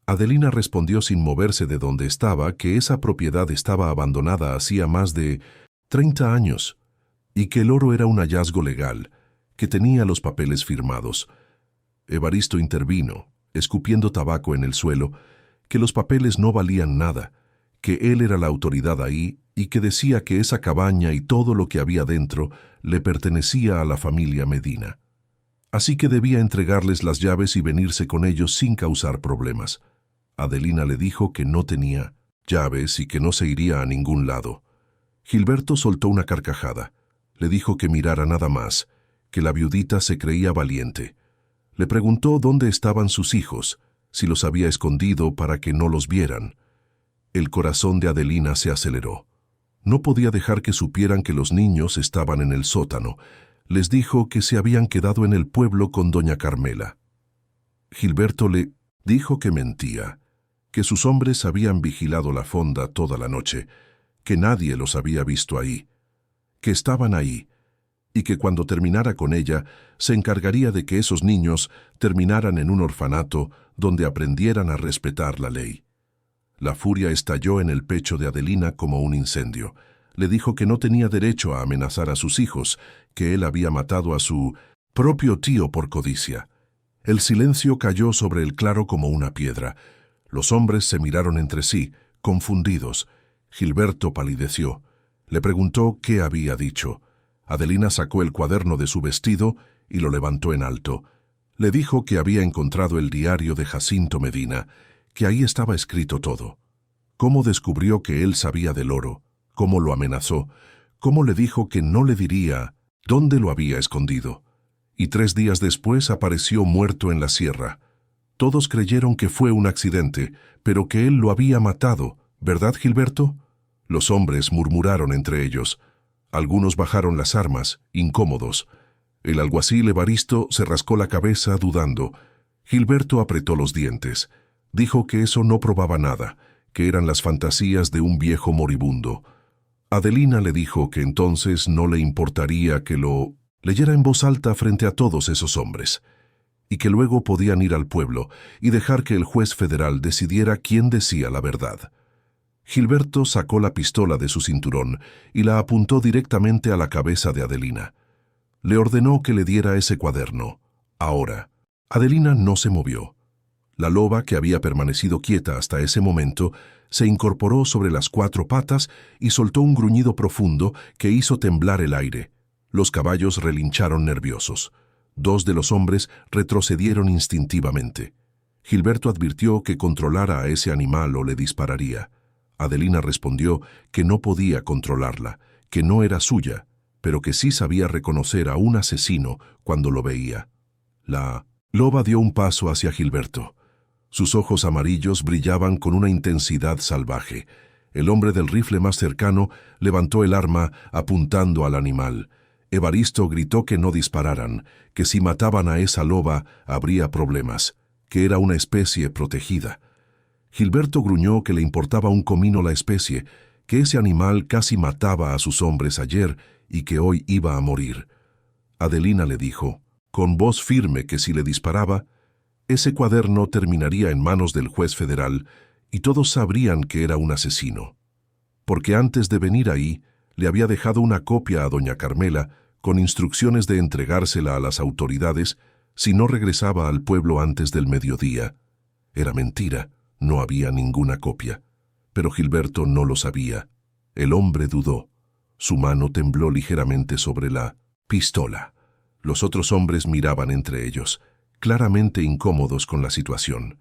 Adelina respondió sin moverse de donde estaba que esa propiedad estaba abandonada hacía más de 30 años y que el oro era un hallazgo legal, que tenía los papeles firmados. Evaristo intervino, escupiendo tabaco en el suelo, que los papeles no valían nada, que él era la autoridad ahí y que decía que esa cabaña y todo lo que había dentro le pertenecía a la familia Medina. Así que debía entregarles las llaves y venirse con ellos sin causar problemas. Adelina le dijo que no tenía llaves y que no se iría a ningún lado. Gilberto soltó una carcajada. Le dijo que mirara nada más, que la viudita se creía valiente. Le preguntó dónde estaban sus hijos, si los había escondido para que no los vieran. El corazón de Adelina se aceleró. No podía dejar que supieran que los niños estaban en el sótano. Les dijo que se habían quedado en el pueblo con doña Carmela. Gilberto le dijo que mentía, que sus hombres habían vigilado la fonda toda la noche, que nadie los había visto ahí, que estaban ahí, y que cuando terminara con ella, se encargaría de que esos niños terminaran en un orfanato donde aprendieran a respetar la ley. La furia estalló en el pecho de Adelina como un incendio. Le dijo que no tenía derecho a amenazar a sus hijos, que él había matado a su propio tío por codicia. El silencio cayó sobre el claro como una piedra. Los hombres se miraron entre sí, confundidos. Gilberto palideció. Le preguntó qué había dicho. Adelina sacó el cuaderno de su vestido y lo levantó en alto. Le dijo que había encontrado el diario de Jacinto Medina, que ahí estaba escrito todo. Cómo descubrió que él sabía del oro, cómo lo amenazó, cómo le dijo que no le diría dónde lo había escondido. Y 3 días después apareció muerto en la sierra. Todos creyeron que fue un accidente, pero que él lo había matado, ¿verdad, Gilberto? Los hombres murmuraron entre ellos. Algunos bajaron las armas, incómodos. El alguacil Evaristo se rascó la cabeza dudando. Gilberto apretó los dientes. Dijo que eso no probaba nada, que eran las fantasías de un viejo moribundo. Adelina le dijo que entonces no le importaría que lo leyera en voz alta frente a todos esos hombres, y que luego podían ir al pueblo y dejar que el juez federal decidiera quién decía la verdad. Gilberto sacó la pistola de su cinturón y la apuntó directamente a la cabeza de Adelina. Le ordenó que le diera ese cuaderno. Ahora. Adelina no se movió. La loba, que había permanecido quieta hasta ese momento, se incorporó sobre las 4 patas y soltó un gruñido profundo que hizo temblar el aire. Los caballos relincharon nerviosos. 2 de los hombres retrocedieron instintivamente. Gilberto advirtió que controlara a ese animal o le dispararía. Adelina respondió que no podía controlarla, que no era suya, pero que sí sabía reconocer a un asesino cuando lo veía. La loba dio un paso hacia Gilberto. Sus ojos amarillos brillaban con una intensidad salvaje. El hombre del rifle más cercano levantó el arma apuntando al animal. Evaristo gritó que no dispararan, que si mataban a esa loba habría problemas, que era una especie protegida. Gilberto gruñó que le importaba un comino la especie, que ese animal casi mataba a sus hombres ayer y que hoy iba a morir. Adelina le dijo, con voz firme, que si le disparaba, ese cuaderno terminaría en manos del juez federal y todos sabrían que era un asesino. Porque antes de venir ahí, le había dejado una copia a doña Carmela con instrucciones de entregársela a las autoridades si no regresaba al pueblo antes del mediodía. Era mentira, no había ninguna copia. Pero Gilberto no lo sabía. El hombre dudó. Su mano tembló ligeramente sobre la pistola. Los otros hombres miraban entre ellos, claramente incómodos con la situación.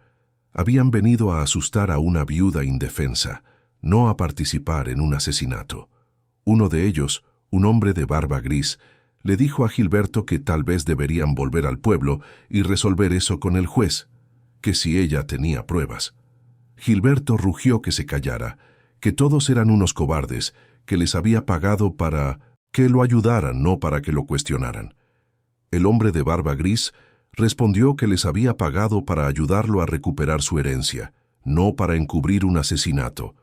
Habían venido a asustar a una viuda indefensa, no a participar en un asesinato. Uno de ellos, un hombre de barba gris, le dijo a Gilberto que tal vez deberían volver al pueblo y resolver eso con el juez, que si ella tenía pruebas. Gilberto rugió que se callara, que todos eran unos cobardes, que les había pagado para que lo ayudaran, no para que lo cuestionaran. El hombre de barba gris respondió que les había pagado para ayudarlo a recuperar su herencia, no para encubrir un asesinato.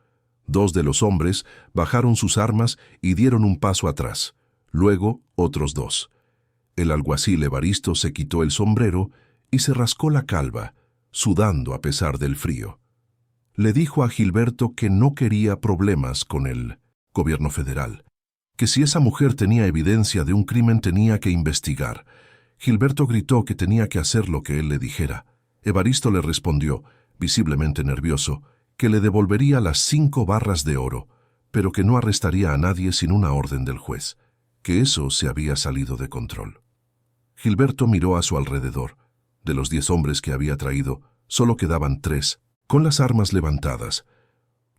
Dos de los hombres bajaron sus armas y dieron un paso atrás. Luego, otros dos. El alguacil Evaristo se quitó el sombrero y se rascó la calva, sudando a pesar del frío. Le dijo a Gilberto que no quería problemas con el gobierno federal, que si esa mujer tenía evidencia de un crimen tenía que investigar. Gilberto gritó que tenía que hacer lo que él le dijera. Evaristo le respondió, visiblemente nervioso, que le devolvería las 5 barras de oro, pero que no arrestaría a nadie sin una orden del juez, que eso se había salido de control. Gilberto miró a su alrededor. De los 10 hombres que había traído, solo quedaban 3, con las armas levantadas.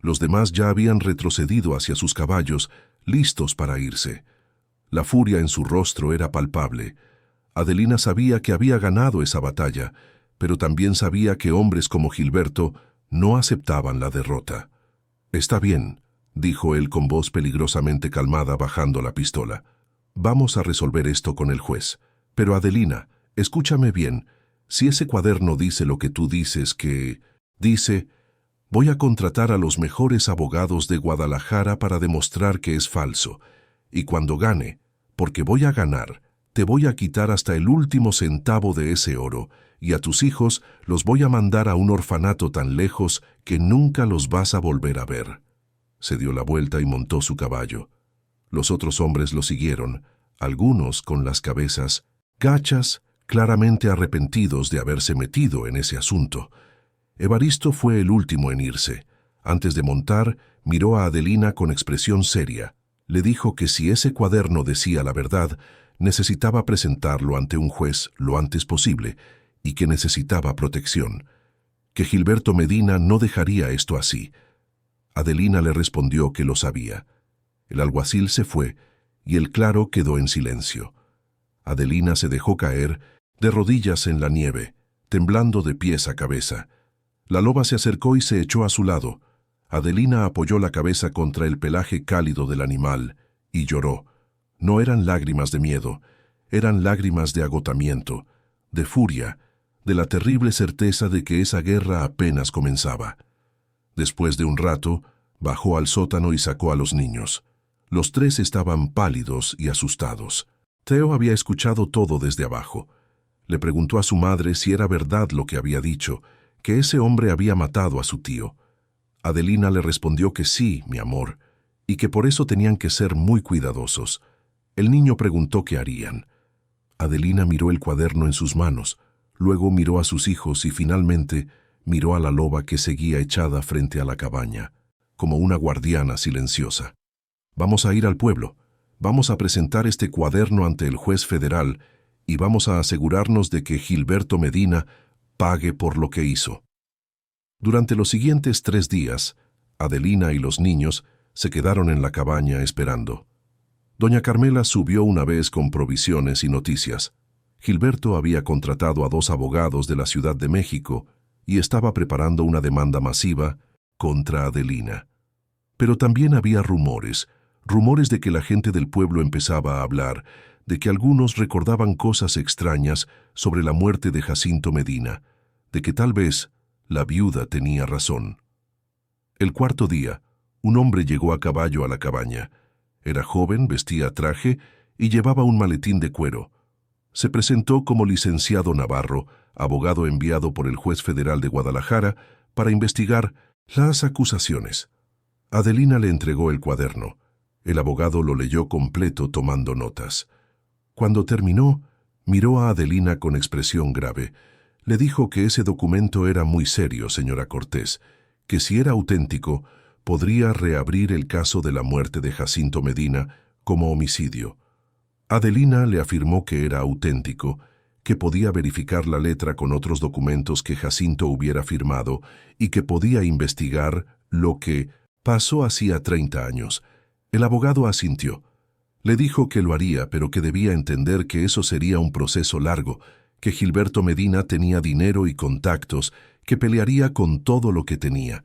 Los demás ya habían retrocedido hacia sus caballos, listos para irse. La furia en su rostro era palpable. Adelina sabía que había ganado esa batalla, pero también sabía que hombres como Gilberto no aceptaban la derrota. «Está bien», dijo él con voz peligrosamente calmada bajando la pistola. «Vamos a resolver esto con el juez. Pero Adelina, escúchame bien. Si ese cuaderno dice lo que tú dices que... dice, voy a contratar a los mejores abogados de Guadalajara para demostrar que es falso. Y cuando gane, porque voy a ganar, te voy a quitar hasta el último centavo de ese oro, y a tus hijos los voy a mandar a un orfanato tan lejos que nunca los vas a volver a ver». Se dio la vuelta y montó su caballo. Los otros hombres lo siguieron, algunos con las cabezas gachas, claramente arrepentidos de haberse metido en ese asunto. Evaristo fue el último en irse. Antes de montar, miró a Adelina con expresión seria. Le dijo que si ese cuaderno decía la verdad, necesitaba presentarlo ante un juez lo antes posible y que necesitaba protección, que Gilberto Medina no dejaría esto así. Adelina le respondió que lo sabía. El alguacil se fue y el claro quedó en silencio. Adelina se dejó caer de rodillas en la nieve, temblando de pies a cabeza. La loba se acercó y se echó a su lado. Adelina apoyó la cabeza contra el pelaje cálido del animal y lloró. No eran lágrimas de miedo, eran lágrimas de agotamiento, de furia, de la terrible certeza de que esa guerra apenas comenzaba. Después de un rato, bajó al sótano y sacó a los niños. Los 3 estaban pálidos y asustados. Theo había escuchado todo desde abajo. Le preguntó a su madre si era verdad lo que había dicho, que ese hombre había matado a su tío. Adelina le respondió que sí, mi amor, y que por eso tenían que ser muy cuidadosos. El niño preguntó qué harían. Adelina miró el cuaderno en sus manos, luego miró a sus hijos y finalmente miró a la loba que seguía echada frente a la cabaña, como una guardiana silenciosa. «Vamos a ir al pueblo. Vamos a presentar este cuaderno ante el juez federal y vamos a asegurarnos de que Gilberto Medina pague por lo que hizo». Durante los siguientes 3 días, Adelina y los niños se quedaron en la cabaña esperando. Doña Carmela subió una vez con provisiones y noticias. Gilberto había contratado a 2 abogados de la Ciudad de México y estaba preparando una demanda masiva contra Adelina. Pero también había rumores de que la gente del pueblo empezaba a hablar, de que algunos recordaban cosas extrañas sobre la muerte de Jacinto Medina, de que tal vez la viuda tenía razón. El 4.º día, un hombre llegó a caballo a la cabaña. Era joven, vestía traje y llevaba un maletín de cuero. Se presentó como licenciado Navarro, abogado enviado por el juez federal de Guadalajara para investigar las acusaciones. Adelina le entregó el cuaderno. El abogado lo leyó completo tomando notas. Cuando terminó, miró a Adelina con expresión grave. Le dijo que ese documento era muy serio, señora Cortés, que si era auténtico, podría reabrir el caso de la muerte de Jacinto Medina como homicidio. Adelina le afirmó que era auténtico, que podía verificar la letra con otros documentos que Jacinto hubiera firmado y que podía investigar lo que pasó hacía 30 años. El abogado asintió. Le dijo que lo haría, pero que debía entender que eso sería un proceso largo, que Gilberto Medina tenía dinero y contactos, que pelearía con todo lo que tenía.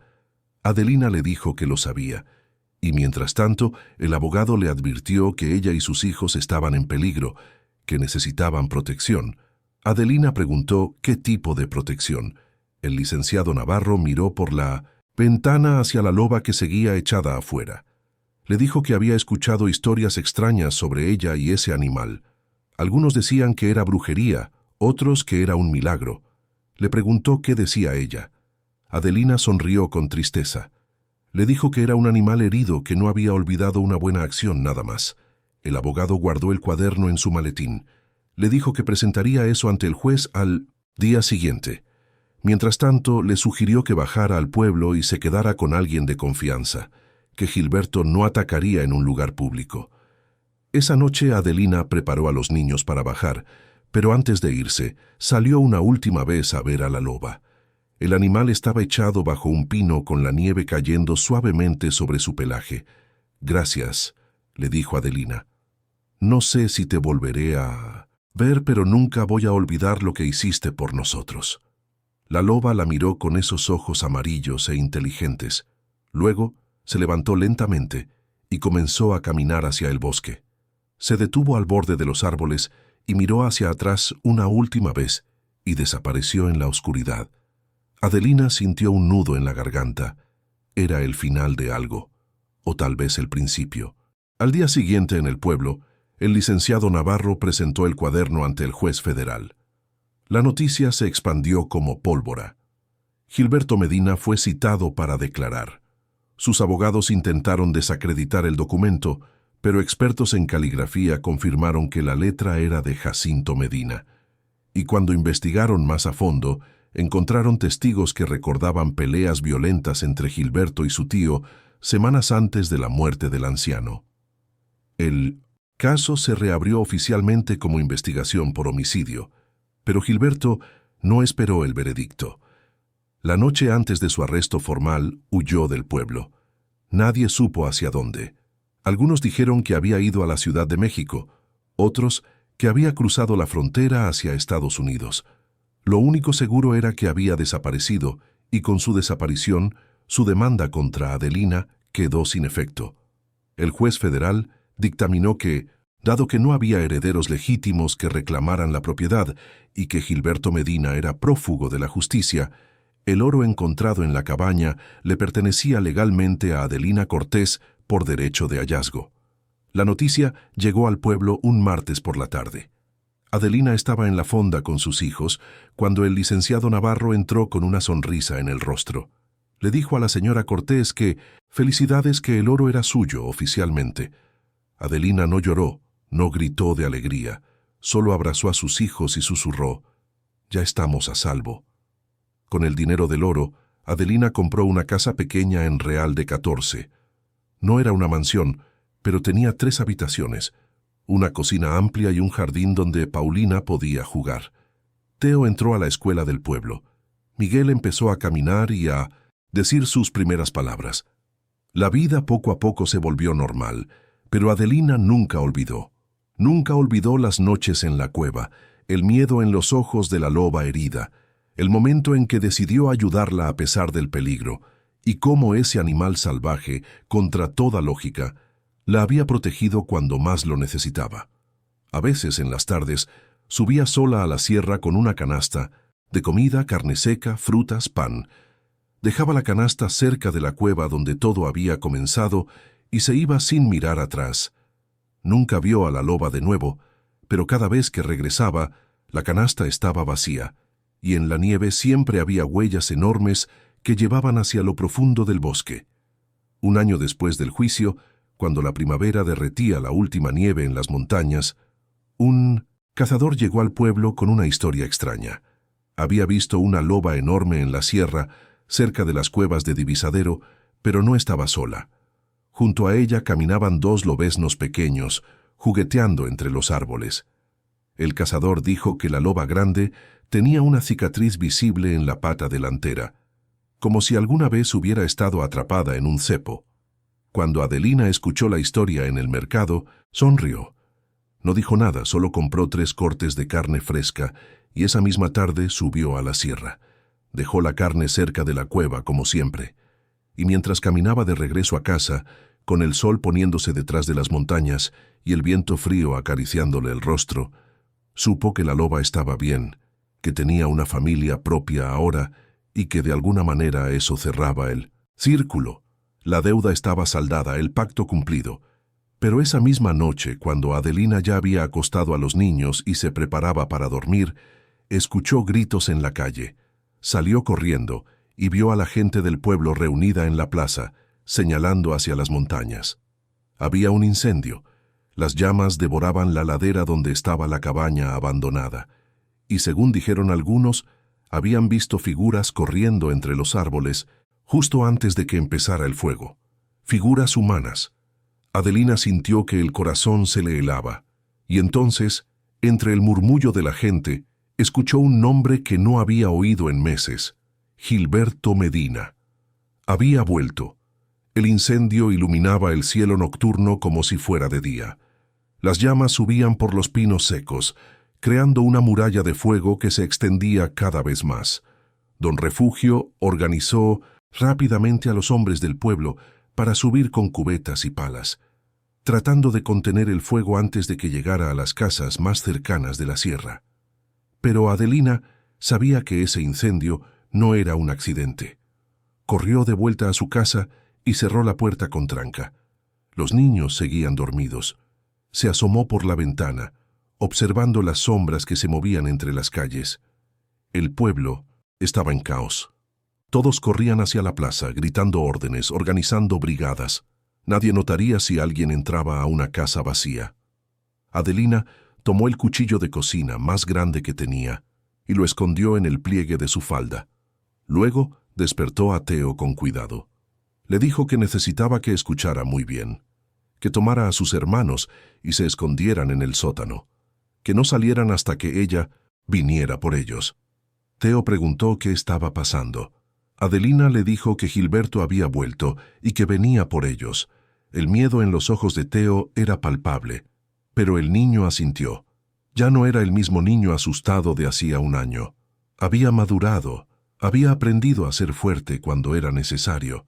Adelina le dijo que lo sabía, y mientras tanto, el abogado le advirtió que ella y sus hijos estaban en peligro, que necesitaban protección. Adelina preguntó qué tipo de protección. El licenciado Navarro miró por la ventana hacia la loba que seguía echada afuera. Le dijo que había escuchado historias extrañas sobre ella y ese animal. Algunos decían que era brujería, otros que era un milagro. Le preguntó qué decía ella. Adelina sonrió con tristeza. Le dijo que era un animal herido que no había olvidado una buena acción nada más. El abogado guardó el cuaderno en su maletín. Le dijo que presentaría eso ante el juez al día siguiente. Mientras tanto, le sugirió que bajara al pueblo y se quedara con alguien de confianza, que Gilberto no atacaría en un lugar público. Esa noche Adelina preparó a los niños para bajar, pero antes de irse, salió una última vez a ver a la loba. El animal estaba echado bajo un pino con la nieve cayendo suavemente sobre su pelaje. «Gracias», le dijo Adelina. «No sé si te volveré a ver, pero nunca voy a olvidar lo que hiciste por nosotros». La loba la miró con esos ojos amarillos e inteligentes. Luego se levantó lentamente y comenzó a caminar hacia el bosque. Se detuvo al borde de los árboles y miró hacia atrás una última vez y desapareció en la oscuridad. Adelina sintió un nudo en la garganta. Era el final de algo, o tal vez el principio. Al día siguiente en el pueblo, el licenciado Navarro presentó el cuaderno ante el juez federal. La noticia se expandió como pólvora. Gilberto Medina fue citado para declarar. Sus abogados intentaron desacreditar el documento, pero expertos en caligrafía confirmaron que la letra era de Jacinto Medina. Y cuando investigaron más a fondo, encontraron testigos que recordaban peleas violentas entre Gilberto y su tío semanas antes de la muerte del anciano. El caso se reabrió oficialmente como investigación por homicidio, pero Gilberto no esperó el veredicto. La noche antes de su arresto formal, huyó del pueblo. Nadie supo hacia dónde. Algunos dijeron que había ido a la Ciudad de México, otros que había cruzado la frontera hacia Estados Unidos. Lo único seguro era que había desaparecido, y con su desaparición, su demanda contra Adelina quedó sin efecto. El juez federal dictaminó que, dado que no había herederos legítimos que reclamaran la propiedad y que Gilberto Medina era prófugo de la justicia, el oro encontrado en la cabaña le pertenecía legalmente a Adelina Cortés por derecho de hallazgo. La noticia llegó al pueblo un martes por la tarde. Adelina estaba en la fonda con sus hijos cuando el licenciado Navarro entró con una sonrisa en el rostro. Le dijo a la señora Cortés que felicidades, que el oro era suyo oficialmente. Adelina no lloró, no gritó de alegría, solo abrazó a sus hijos y susurró: «Ya estamos a salvo». Con el dinero del oro, Adelina compró una casa pequeña en Real de 14. No era una mansión, pero tenía 3 habitaciones, una cocina amplia y un jardín donde Paulina podía jugar. Teo entró a la escuela del pueblo. Miguel empezó a caminar y a decir sus primeras palabras. La vida poco a poco se volvió normal, pero Adelina nunca olvidó. Nunca olvidó las noches en la cueva, el miedo en los ojos de la loba herida, el momento en que decidió ayudarla a pesar del peligro, y cómo ese animal salvaje, contra toda lógica, la había protegido cuando más lo necesitaba. A veces, en las tardes, subía sola a la sierra con una canasta de comida, carne seca, frutas, pan. Dejaba la canasta cerca de la cueva donde todo había comenzado y se iba sin mirar atrás. Nunca vio a la loba de nuevo, pero cada vez que regresaba, la canasta estaba vacía, y en la nieve siempre había huellas enormes que llevaban hacia lo profundo del bosque. Un año después del juicio, cuando la primavera derretía la última nieve en las montañas, un cazador llegó al pueblo con una historia extraña. Había visto una loba enorme en la sierra, cerca de las cuevas de Divisadero, pero no estaba sola. Junto a ella caminaban 2 lobeznos pequeños, jugueteando entre los árboles. El cazador dijo que la loba grande tenía una cicatriz visible en la pata delantera, como si alguna vez hubiera estado atrapada en un cepo. Cuando Adelina escuchó la historia en el mercado, sonrió. No dijo nada, solo compró 3 cortes de carne fresca y esa misma tarde subió a la sierra. Dejó la carne cerca de la cueva, como siempre. Y mientras caminaba de regreso a casa, con el sol poniéndose detrás de las montañas y el viento frío acariciándole el rostro, supo que la loba estaba bien, que tenía una familia propia ahora y que de alguna manera eso cerraba el círculo. La deuda estaba saldada, el pacto cumplido. Pero esa misma noche, cuando Adelina ya había acostado a los niños y se preparaba para dormir, escuchó gritos en la calle. Salió corriendo y vio a la gente del pueblo reunida en la plaza, señalando hacia las montañas. Había un incendio. Las llamas devoraban la ladera donde estaba la cabaña abandonada. Y según dijeron algunos, habían visto figuras corriendo entre los árboles justo antes de que empezara el fuego. Figuras humanas. Adelina sintió que el corazón se le helaba, y entonces, entre el murmullo de la gente, escuchó un nombre que no había oído en meses: Gilberto Medina. Había vuelto. El incendio iluminaba el cielo nocturno como si fuera de día. Las llamas subían por los pinos secos, creando una muralla de fuego que se extendía cada vez más. Don Refugio organizó rápidamente a los hombres del pueblo para subir con cubetas y palas, tratando de contener el fuego antes de que llegara a las casas más cercanas de la sierra. Pero Adelina sabía que ese incendio no era un accidente. Corrió de vuelta a su casa y cerró la puerta con tranca. Los niños seguían dormidos. Se asomó por la ventana, observando las sombras que se movían entre las calles. El pueblo estaba en caos. Todos corrían hacia la plaza, gritando órdenes, organizando brigadas. Nadie notaría si alguien entraba a una casa vacía. Adelina tomó el cuchillo de cocina más grande que tenía y lo escondió en el pliegue de su falda. Luego despertó a Teo con cuidado. Le dijo que necesitaba que escuchara muy bien, que tomara a sus hermanos y se escondieran en el sótano, que no salieran hasta que ella viniera por ellos. Teo preguntó qué estaba pasando. Adelina le dijo que Gilberto había vuelto y que venía por ellos. El miedo en los ojos de Teo era palpable, pero el niño asintió. Ya no era el mismo niño asustado de hacía un año. Había madurado, había aprendido a ser fuerte cuando era necesario.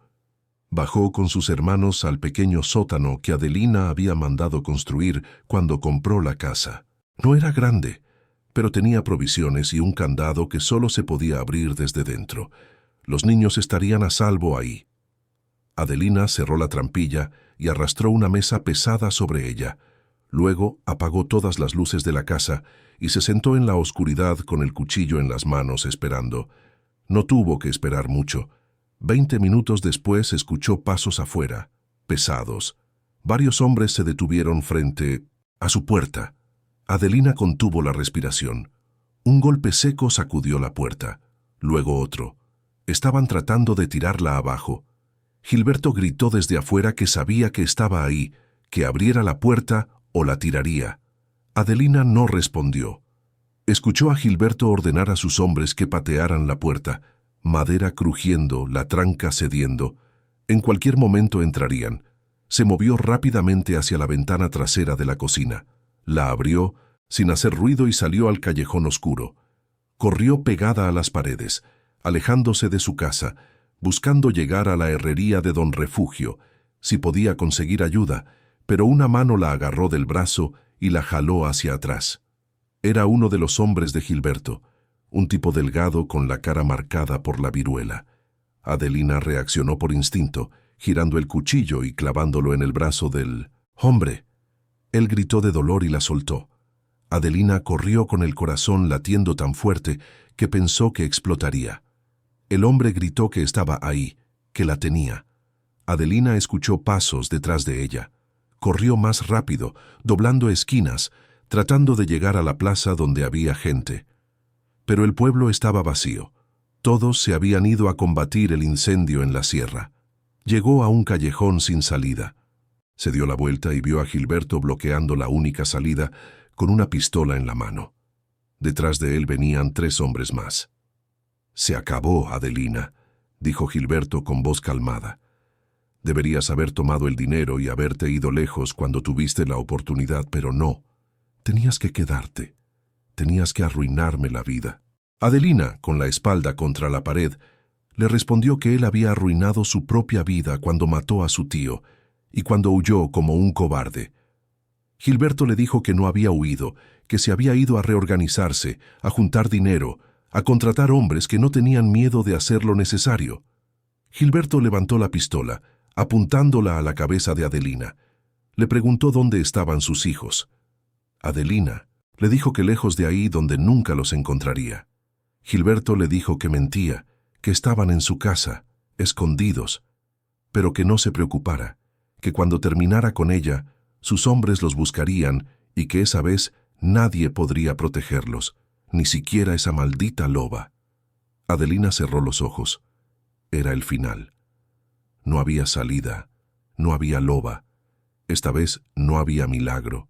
Bajó con sus hermanos al pequeño sótano que Adelina había mandado construir cuando compró la casa. No era grande, pero tenía provisiones y un candado que solo se podía abrir desde dentro. Los niños estarían a salvo ahí. Adelina cerró la trampilla y arrastró una mesa pesada sobre ella. Luego apagó todas las luces de la casa y se sentó en la oscuridad con el cuchillo en las manos esperando. No tuvo que esperar mucho. 20 minutos después escuchó pasos afuera, pesados. Varios hombres se detuvieron frente a su puerta. Adelina contuvo la respiración. Un golpe seco sacudió la puerta, luego otro. Estaban tratando de tirarla abajo. Gilberto gritó desde afuera que sabía que estaba ahí, que abriera la puerta o la tiraría. Adelina no respondió. Escuchó a Gilberto ordenar a sus hombres que patearan la puerta, madera crujiendo, la tranca cediendo. En cualquier momento entrarían. Se movió rápidamente hacia la ventana trasera de la cocina. La abrió, sin hacer ruido, y salió al callejón oscuro. Corrió pegada a las paredes, alejándose de su casa, buscando llegar a la herrería de Don Refugio, si podía conseguir ayuda, pero una mano la agarró del brazo y la jaló hacia atrás. Era uno de los hombres de Gilberto, un tipo delgado con la cara marcada por la viruela. Adelina reaccionó por instinto, girando el cuchillo y clavándolo en el brazo del hombre. Él gritó de dolor y la soltó. Adelina corrió con el corazón latiendo tan fuerte que pensó que explotaría. El hombre gritó que estaba ahí, que la tenía. Adelina escuchó pasos detrás de ella. Corrió más rápido, doblando esquinas, tratando de llegar a la plaza donde había gente. Pero el pueblo estaba vacío. Todos se habían ido a combatir el incendio en la sierra. Llegó a un callejón sin salida. Se dio la vuelta y vio a Gilberto bloqueando la única salida, con una pistola en la mano. Detrás de él venían 3 hombres más. «Se acabó, Adelina», dijo Gilberto con voz calmada. «Deberías haber tomado el dinero y haberte ido lejos cuando tuviste la oportunidad, pero no. Tenías que quedarte. Tenías que arruinarme la vida». Adelina, con la espalda contra la pared, le respondió que él había arruinado su propia vida cuando mató a su tío y cuando huyó como un cobarde. Gilberto le dijo que no había huido, que se había ido a reorganizarse, a juntar dinero, a contratar hombres que no tenían miedo de hacer lo necesario. Gilberto levantó la pistola, apuntándola a la cabeza de Adelina. Le preguntó dónde estaban sus hijos. Adelina le dijo que lejos de ahí donde nunca los encontraría. Gilberto le dijo que mentía, que estaban en su casa, escondidos, pero que no se preocupara, que cuando terminara con ella, sus hombres los buscarían y que esa vez nadie podría protegerlos, ni siquiera esa maldita loba. Adelina cerró los ojos. Era el final. No había salida, no había loba. Esta vez no había milagro.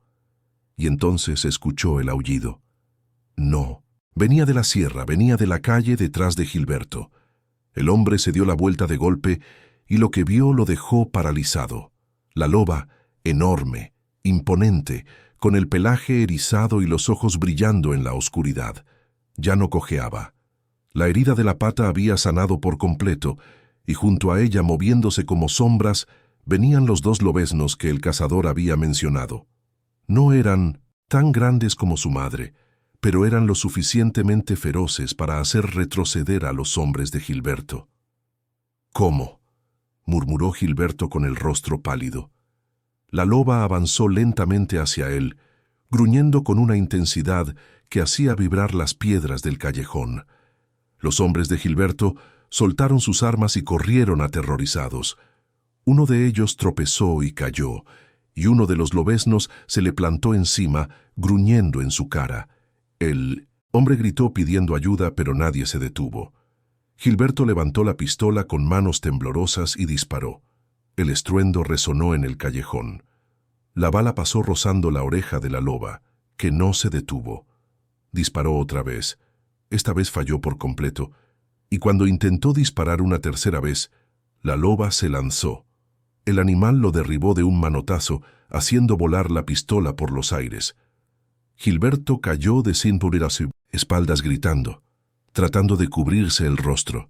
Y entonces escuchó el aullido. No. Venía de la sierra, venía de la calle detrás de Gilberto. El hombre se dio la vuelta de golpe y lo que vio lo dejó paralizado. La loba, enorme, imponente, con el pelaje erizado y los ojos brillando en la oscuridad. Ya no cojeaba. La herida de la pata había sanado por completo, y junto a ella, moviéndose como sombras, venían los 2 lobeznos que el cazador había mencionado. No eran tan grandes como su madre, pero eran lo suficientemente feroces para hacer retroceder a los hombres de Gilberto. «¿Cómo?», murmuró Gilberto con el rostro pálido. La loba avanzó lentamente hacia él, gruñendo con una intensidad que hacía vibrar las piedras del callejón. Los hombres de Gilberto soltaron sus armas y corrieron aterrorizados. Uno de ellos tropezó y cayó, y uno de los lobeznos se le plantó encima, gruñendo en su cara. El hombre gritó pidiendo ayuda, pero nadie se detuvo. Gilberto levantó la pistola con manos temblorosas y disparó. El estruendo resonó en el callejón. La bala pasó rozando la oreja de la loba, que no se detuvo. Disparó otra vez. Esta vez falló por completo, y cuando intentó disparar una tercera vez, la loba se lanzó. El animal lo derribó de un manotazo, haciendo volar la pistola por los aires. Gilberto cayó de cintura a sus espaldas gritando, tratando de cubrirse el rostro.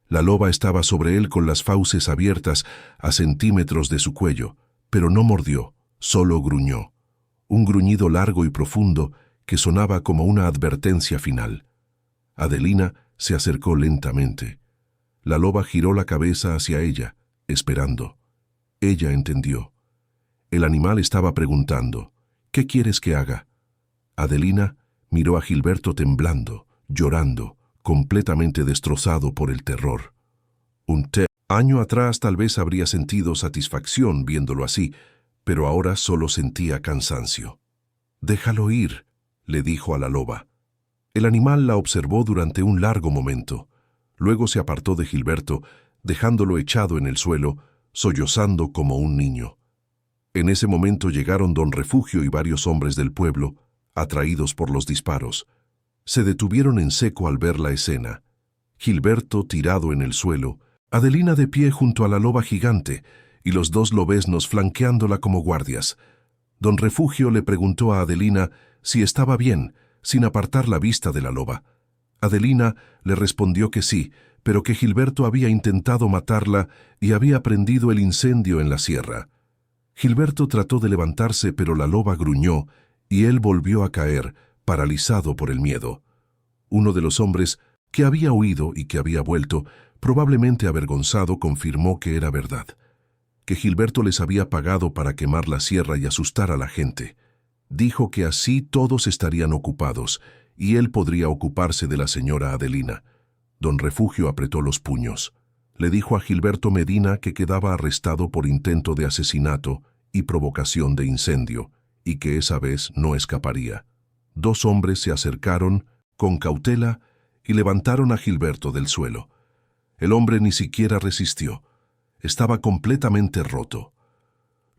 La loba estaba sobre él con las fauces abiertas a centímetros de su cuello, pero no mordió, solo gruñó. Un gruñido largo y profundo que sonaba como una advertencia final. Adelina se acercó lentamente. La loba giró la cabeza hacia ella, esperando. Ella entendió. El animal estaba preguntando, «¿Qué quieres que haga?». Adelina miró a Gilberto temblando, llorando, completamente destrozado por el terror. Año atrás tal vez habría sentido satisfacción viéndolo así, pero ahora solo sentía cansancio. «Déjalo ir», le dijo a la loba. El animal la observó durante un largo momento. Luego se apartó de Gilberto, dejándolo echado en el suelo, sollozando como un niño. En ese momento llegaron don Refugio y varios hombres del pueblo, atraídos por los disparos. Se detuvieron en seco al ver la escena. Gilberto tirado en el suelo, Adelina de pie junto a la loba gigante y los 2 lobeznos flanqueándola como guardias. Don Refugio le preguntó a Adelina si estaba bien, sin apartar la vista de la loba. Adelina le respondió que sí, pero que Gilberto había intentado matarla y había prendido el incendio en la sierra. Gilberto trató de levantarse, pero la loba gruñó y él volvió a caer, paralizado por el miedo. Uno de los hombres, que había huido y que había vuelto, probablemente avergonzado, confirmó que era verdad, que Gilberto les había pagado para quemar la sierra y asustar a la gente. Dijo que así todos estarían ocupados y él podría ocuparse de la señora Adelina. Don Refugio apretó los puños. Le dijo a Gilberto Medina que quedaba arrestado por intento de asesinato y provocación de incendio, y que esa vez no escaparía. 2 hombres se acercaron, con cautela, y levantaron a Gilberto del suelo. El hombre ni siquiera resistió. Estaba completamente roto.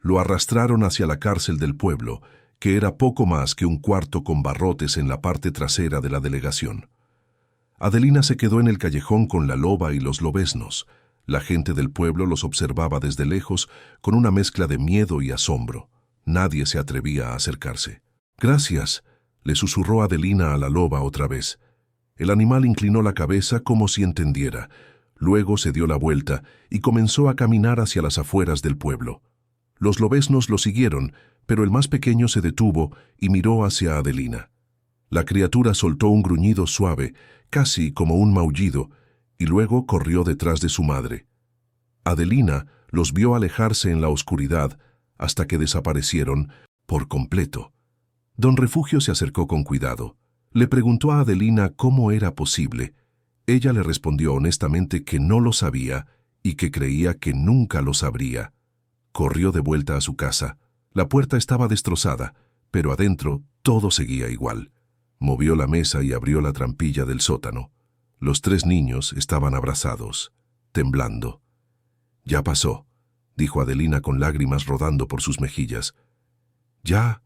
Lo arrastraron hacia la cárcel del pueblo, que era poco más que un cuarto con barrotes en la parte trasera de la delegación. Adelina se quedó en el callejón con la loba y los lobeznos. La gente del pueblo los observaba desde lejos con una mezcla de miedo y asombro. Nadie se atrevía a acercarse. «Gracias», le susurró Adelina a la loba otra vez. El animal inclinó la cabeza como si entendiera. Luego se dio la vuelta y comenzó a caminar hacia las afueras del pueblo. Los lobeznos lo siguieron, pero el más pequeño se detuvo y miró hacia Adelina. La criatura soltó un gruñido suave, casi como un maullido, y luego corrió detrás de su madre. Adelina los vio alejarse en la oscuridad hasta que desaparecieron por completo. Don Refugio se acercó con cuidado. Le preguntó a Adelina cómo era posible. Ella le respondió honestamente que no lo sabía y que creía que nunca lo sabría. Corrió de vuelta a su casa. La puerta estaba destrozada, pero adentro todo seguía igual. Movió la mesa y abrió la trampilla del sótano. Los 3 niños estaban abrazados, temblando. «Ya pasó», dijo Adelina con lágrimas rodando por sus mejillas. «Ya»,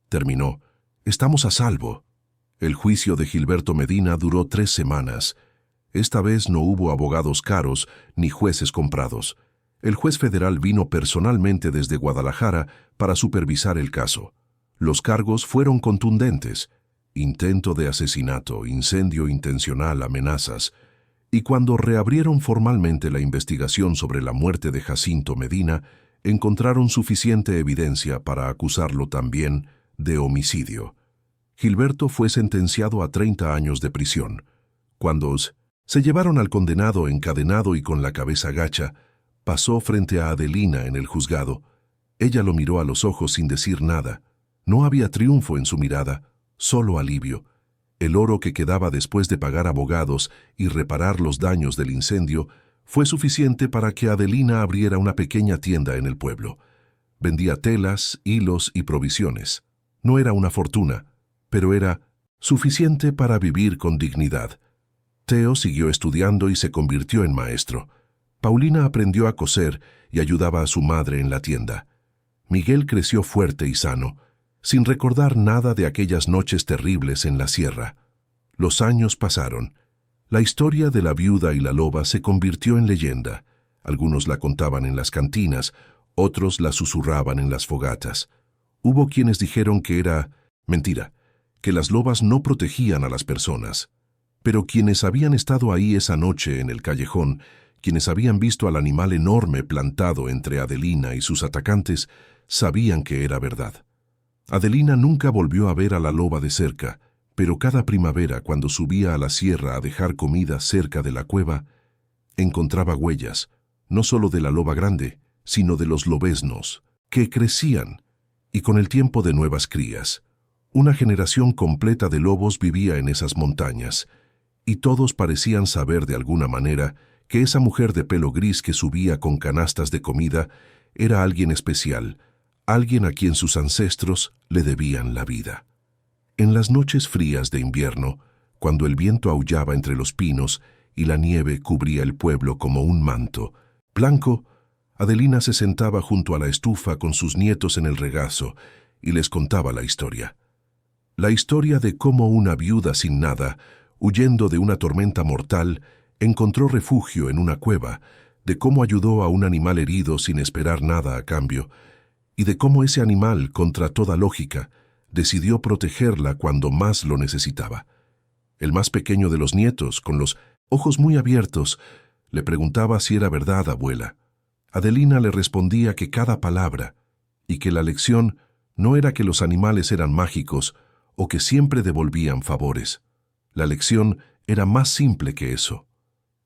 terminó, «estamos a salvo». El juicio de Gilberto Medina duró 3 semanas. Esta vez no hubo abogados caros ni jueces comprados. El juez federal vino personalmente desde Guadalajara para supervisar el caso. Los cargos fueron contundentes: intento de asesinato, incendio intencional, amenazas. Y cuando reabrieron formalmente la investigación sobre la muerte de Jacinto Medina, encontraron suficiente evidencia para acusarlo también de homicidio. Gilberto fue sentenciado a 30 años de prisión. Cuando se llevaron al condenado encadenado y con la cabeza gacha, pasó frente a Adelina en el juzgado. Ella lo miró a los ojos sin decir nada. No había triunfo en su mirada, solo alivio. El oro que quedaba después de pagar abogados y reparar los daños del incendio fue suficiente para que Adelina abriera una pequeña tienda en el pueblo. Vendía telas, hilos y provisiones. No era una fortuna, pero era suficiente para vivir con dignidad. Teo siguió estudiando y se convirtió en maestro. Paulina aprendió a coser y ayudaba a su madre en la tienda. Miguel creció fuerte y sano, sin recordar nada de aquellas noches terribles en la sierra. Los años pasaron. La historia de la viuda y la loba se convirtió en leyenda. Algunos la contaban en las cantinas, otros la susurraban en las fogatas. Hubo quienes dijeron que era mentira, que las lobas no protegían a las personas. Pero quienes habían estado ahí esa noche en el callejón, quienes habían visto al animal enorme plantado entre Adelina y sus atacantes, sabían que era verdad. Adelina nunca volvió a ver a la loba de cerca, pero cada primavera, cuando subía a la sierra a dejar comida cerca de la cueva, encontraba huellas, no solo de la loba grande, sino de los lobeznos, que crecían, y con el tiempo de nuevas crías. Una generación completa de lobos vivía en esas montañas, y todos parecían saber de alguna manera que esa mujer de pelo gris que subía con canastas de comida era alguien especial, alguien a quien sus ancestros le debían la vida. En las noches frías de invierno, cuando el viento aullaba entre los pinos y la nieve cubría el pueblo como un manto blanco, Adelina se sentaba junto a la estufa con sus nietos en el regazo y les contaba la historia. La historia de cómo una viuda sin nada, huyendo de una tormenta mortal, encontró refugio en una cueva, de cómo ayudó a un animal herido sin esperar nada a cambio, y de cómo ese animal, contra toda lógica, decidió protegerla cuando más lo necesitaba. El más pequeño de los nietos, con los ojos muy abiertos, le preguntaba si era verdad, abuela. Adelina le respondía que cada palabra, y que la lección no era que los animales eran mágicos o que siempre devolvían favores. La lección era más simple que eso.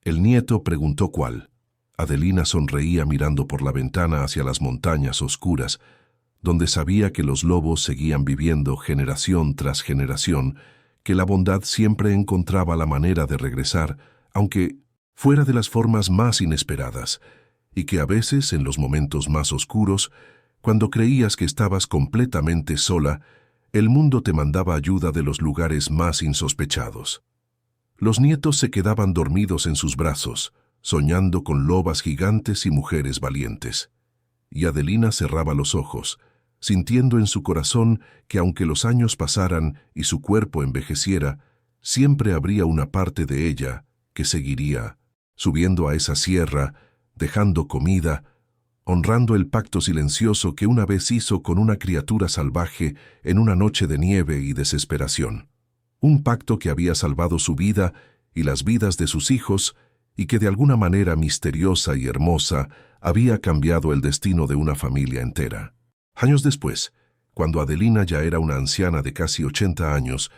El nieto preguntó cuál. Adelina sonreía mirando por la ventana hacia las montañas oscuras, donde sabía que los lobos seguían viviendo generación tras generación, que la bondad siempre encontraba la manera de regresar, aunque fuera de las formas más inesperadas, y que a veces, en los momentos más oscuros, cuando creías que estabas completamente sola, el mundo te mandaba ayuda de los lugares más insospechados. Los nietos se quedaban dormidos en sus brazos, soñando con lobas gigantes y mujeres valientes. Y Adelina cerraba los ojos, sintiendo en su corazón que aunque los años pasaran y su cuerpo envejeciera, siempre habría una parte de ella que seguiría, subiendo a esa sierra, dejando comida, honrando el pacto silencioso que una vez hizo con una criatura salvaje en una noche de nieve y desesperación. Un pacto que había salvado su vida y las vidas de sus hijos y que de alguna manera misteriosa y hermosa había cambiado el destino de una familia entera. Años después, cuando Adelina ya era una anciana de casi 80 años,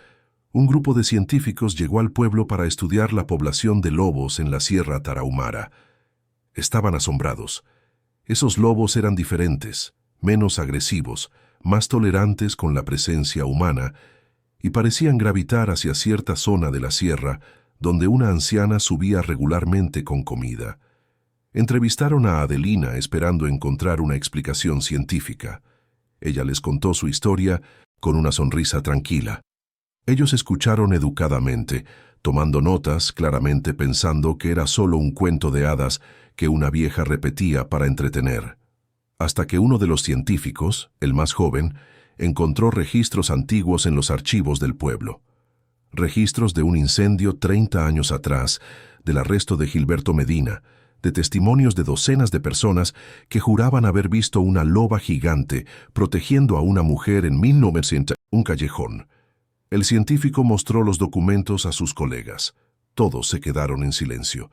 un grupo de científicos llegó al pueblo para estudiar la población de lobos en la Sierra Tarahumara. Estaban asombrados. Esos lobos eran diferentes, menos agresivos, más tolerantes con la presencia humana, y parecían gravitar hacia cierta zona de la sierra, donde una anciana subía regularmente con comida. Entrevistaron a Adelina esperando encontrar una explicación científica. Ella les contó su historia con una sonrisa tranquila. Ellos escucharon educadamente, tomando notas, claramente pensando que era solo un cuento de hadas que una vieja repetía para entretener. Hasta que uno de los científicos, el más joven, encontró registros antiguos en los archivos del pueblo. Registros de un incendio 30 años atrás, del arresto de Gilberto Medina, de testimonios de docenas de personas que juraban haber visto una loba gigante protegiendo a una mujer en 1900 en un callejón. El científico mostró los documentos a sus colegas. Todos se quedaron en silencio.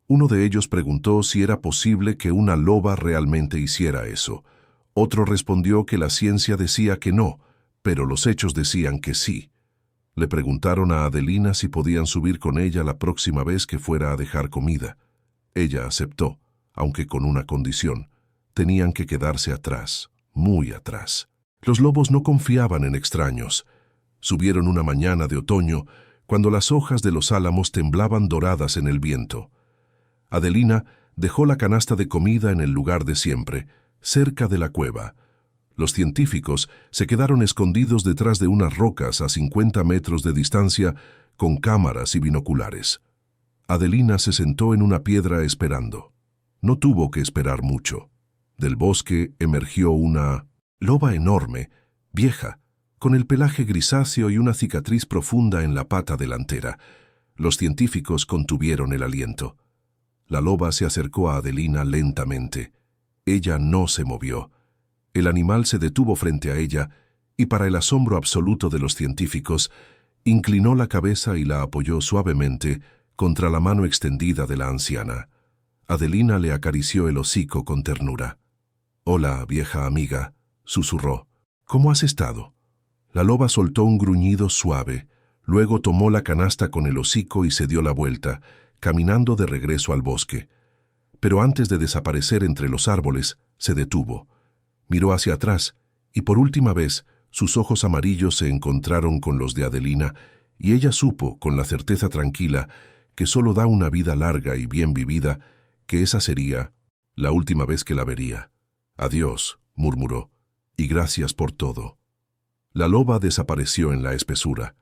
Uno de ellos preguntó si era posible que una loba realmente hiciera eso. Otro respondió que la ciencia decía que no, pero los hechos decían que sí. Le preguntaron a Adelina si podían subir con ella la próxima vez que fuera a dejar comida. Ella aceptó, aunque con una condición. Tenían que quedarse atrás, muy atrás. Los lobos no confiaban en extraños. Subieron una mañana de otoño, cuando las hojas de los álamos temblaban doradas en el viento. Adelina dejó la canasta de comida en el lugar de siempre, cerca de la cueva. Los científicos se quedaron escondidos detrás de unas rocas a 50 metros de distancia con cámaras y binoculares. Adelina se sentó en una piedra esperando. No tuvo que esperar mucho. Del bosque emergió una loba enorme, vieja, con el pelaje grisáceo y una cicatriz profunda en la pata delantera. Los científicos contuvieron el aliento. La loba se acercó a Adelina lentamente. Ella no se movió. El animal se detuvo frente a ella y, para el asombro absoluto de los científicos, inclinó la cabeza y la apoyó suavemente contra la mano extendida de la anciana. Adelina le acarició el hocico con ternura. «Hola, vieja amiga», susurró. «¿Cómo has estado?» La loba soltó un gruñido suave, luego tomó la canasta con el hocico y se dio la vuelta, caminando de regreso al bosque. Pero antes de desaparecer entre los árboles, se detuvo. Miró hacia atrás y por última vez sus ojos amarillos se encontraron con los de Adelina y ella supo, con la certeza tranquila, que solo da una vida larga y bien vivida, que esa sería la última vez que la vería. «Adiós», murmuró, «y gracias por todo». La loba desapareció en la espesura.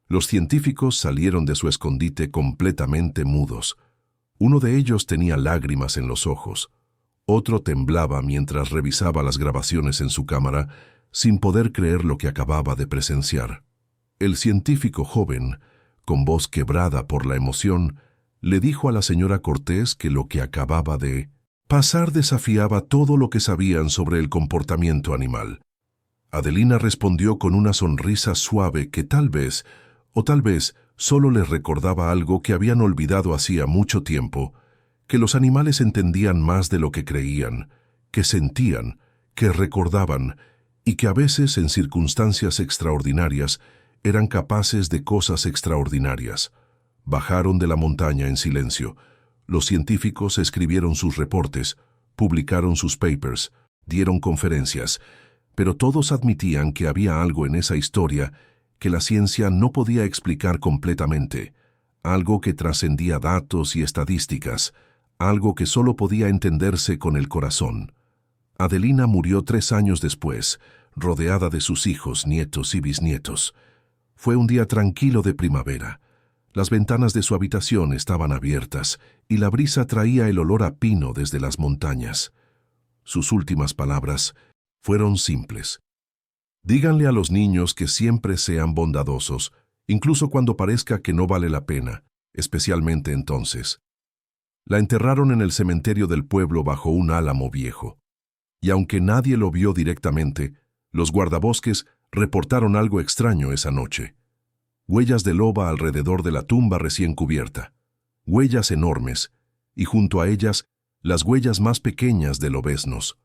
Los científicos salieron de su escondite completamente mudos. Uno de ellos tenía lágrimas en los ojos. Otro temblaba mientras revisaba las grabaciones en su cámara, sin poder creer lo que acababa de presenciar. El científico joven, con voz quebrada por la emoción, le dijo a la señora Cortés que lo que acababa de pasar desafiaba todo lo que sabían sobre el comportamiento animal. Adelina respondió con una sonrisa suave que tal vez solo les recordaba algo que habían olvidado hacía mucho tiempo, que los animales entendían más de lo que creían, que sentían, que recordaban, y que a veces en circunstancias extraordinarias eran capaces de cosas extraordinarias. Bajaron de la montaña en silencio. Los científicos escribieron sus reportes, publicaron sus papers, dieron conferencias, pero todos admitían que había algo en esa historia que la ciencia no podía explicar completamente, algo que trascendía datos y estadísticas, algo que solo podía entenderse con el corazón. Adelina murió 3 años después, rodeada de sus hijos, nietos y bisnietos. Fue un día tranquilo de primavera. Las ventanas de su habitación estaban abiertas y la brisa traía el olor a pino desde las montañas. Sus últimas palabras fueron simples, Díganle a los niños que siempre sean bondadosos, incluso cuando parezca que no vale la pena, especialmente entonces. La enterraron en el cementerio del pueblo bajo un álamo viejo. Y aunque nadie lo vio directamente, los guardabosques reportaron algo extraño esa noche. Huellas de loba alrededor de la tumba recién cubierta. Huellas enormes, y junto a ellas, las huellas más pequeñas de lobeznos.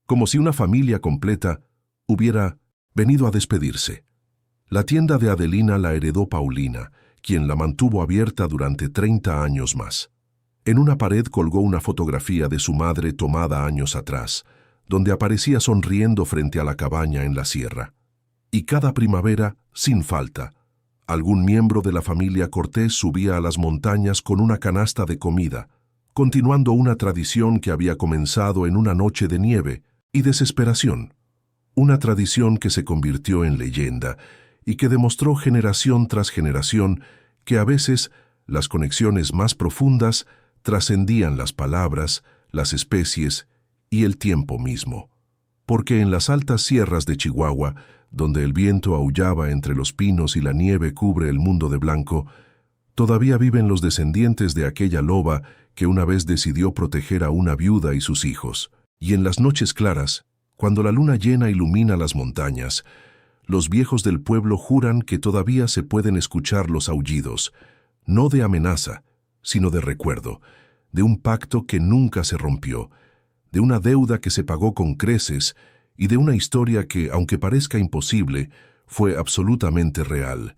Como si una familia completa hubiera venido a despedirse. La tienda de Adelina la heredó Paulina, quien la mantuvo abierta durante 30 años más. En una pared colgó una fotografía de su madre tomada años atrás, donde aparecía sonriendo frente a la cabaña en la sierra. Y cada primavera, sin falta, algún miembro de la familia Cortés subía a las montañas con una canasta de comida, continuando una tradición que había comenzado en una noche de nieve y desesperación. Una tradición que se convirtió en leyenda y que demostró generación tras generación que a veces las conexiones más profundas trascendían las palabras, las especies y el tiempo mismo. Porque en las altas sierras de Chihuahua, donde el viento aullaba entre los pinos y la nieve cubre el mundo de blanco, todavía viven los descendientes de aquella loba que una vez decidió proteger a una viuda y sus hijos. Y en las noches claras, cuando la luna llena ilumina las montañas, los viejos del pueblo juran que todavía se pueden escuchar los aullidos, no de amenaza, sino de recuerdo, de un pacto que nunca se rompió, de una deuda que se pagó con creces y de una historia que, aunque parezca imposible, fue absolutamente real.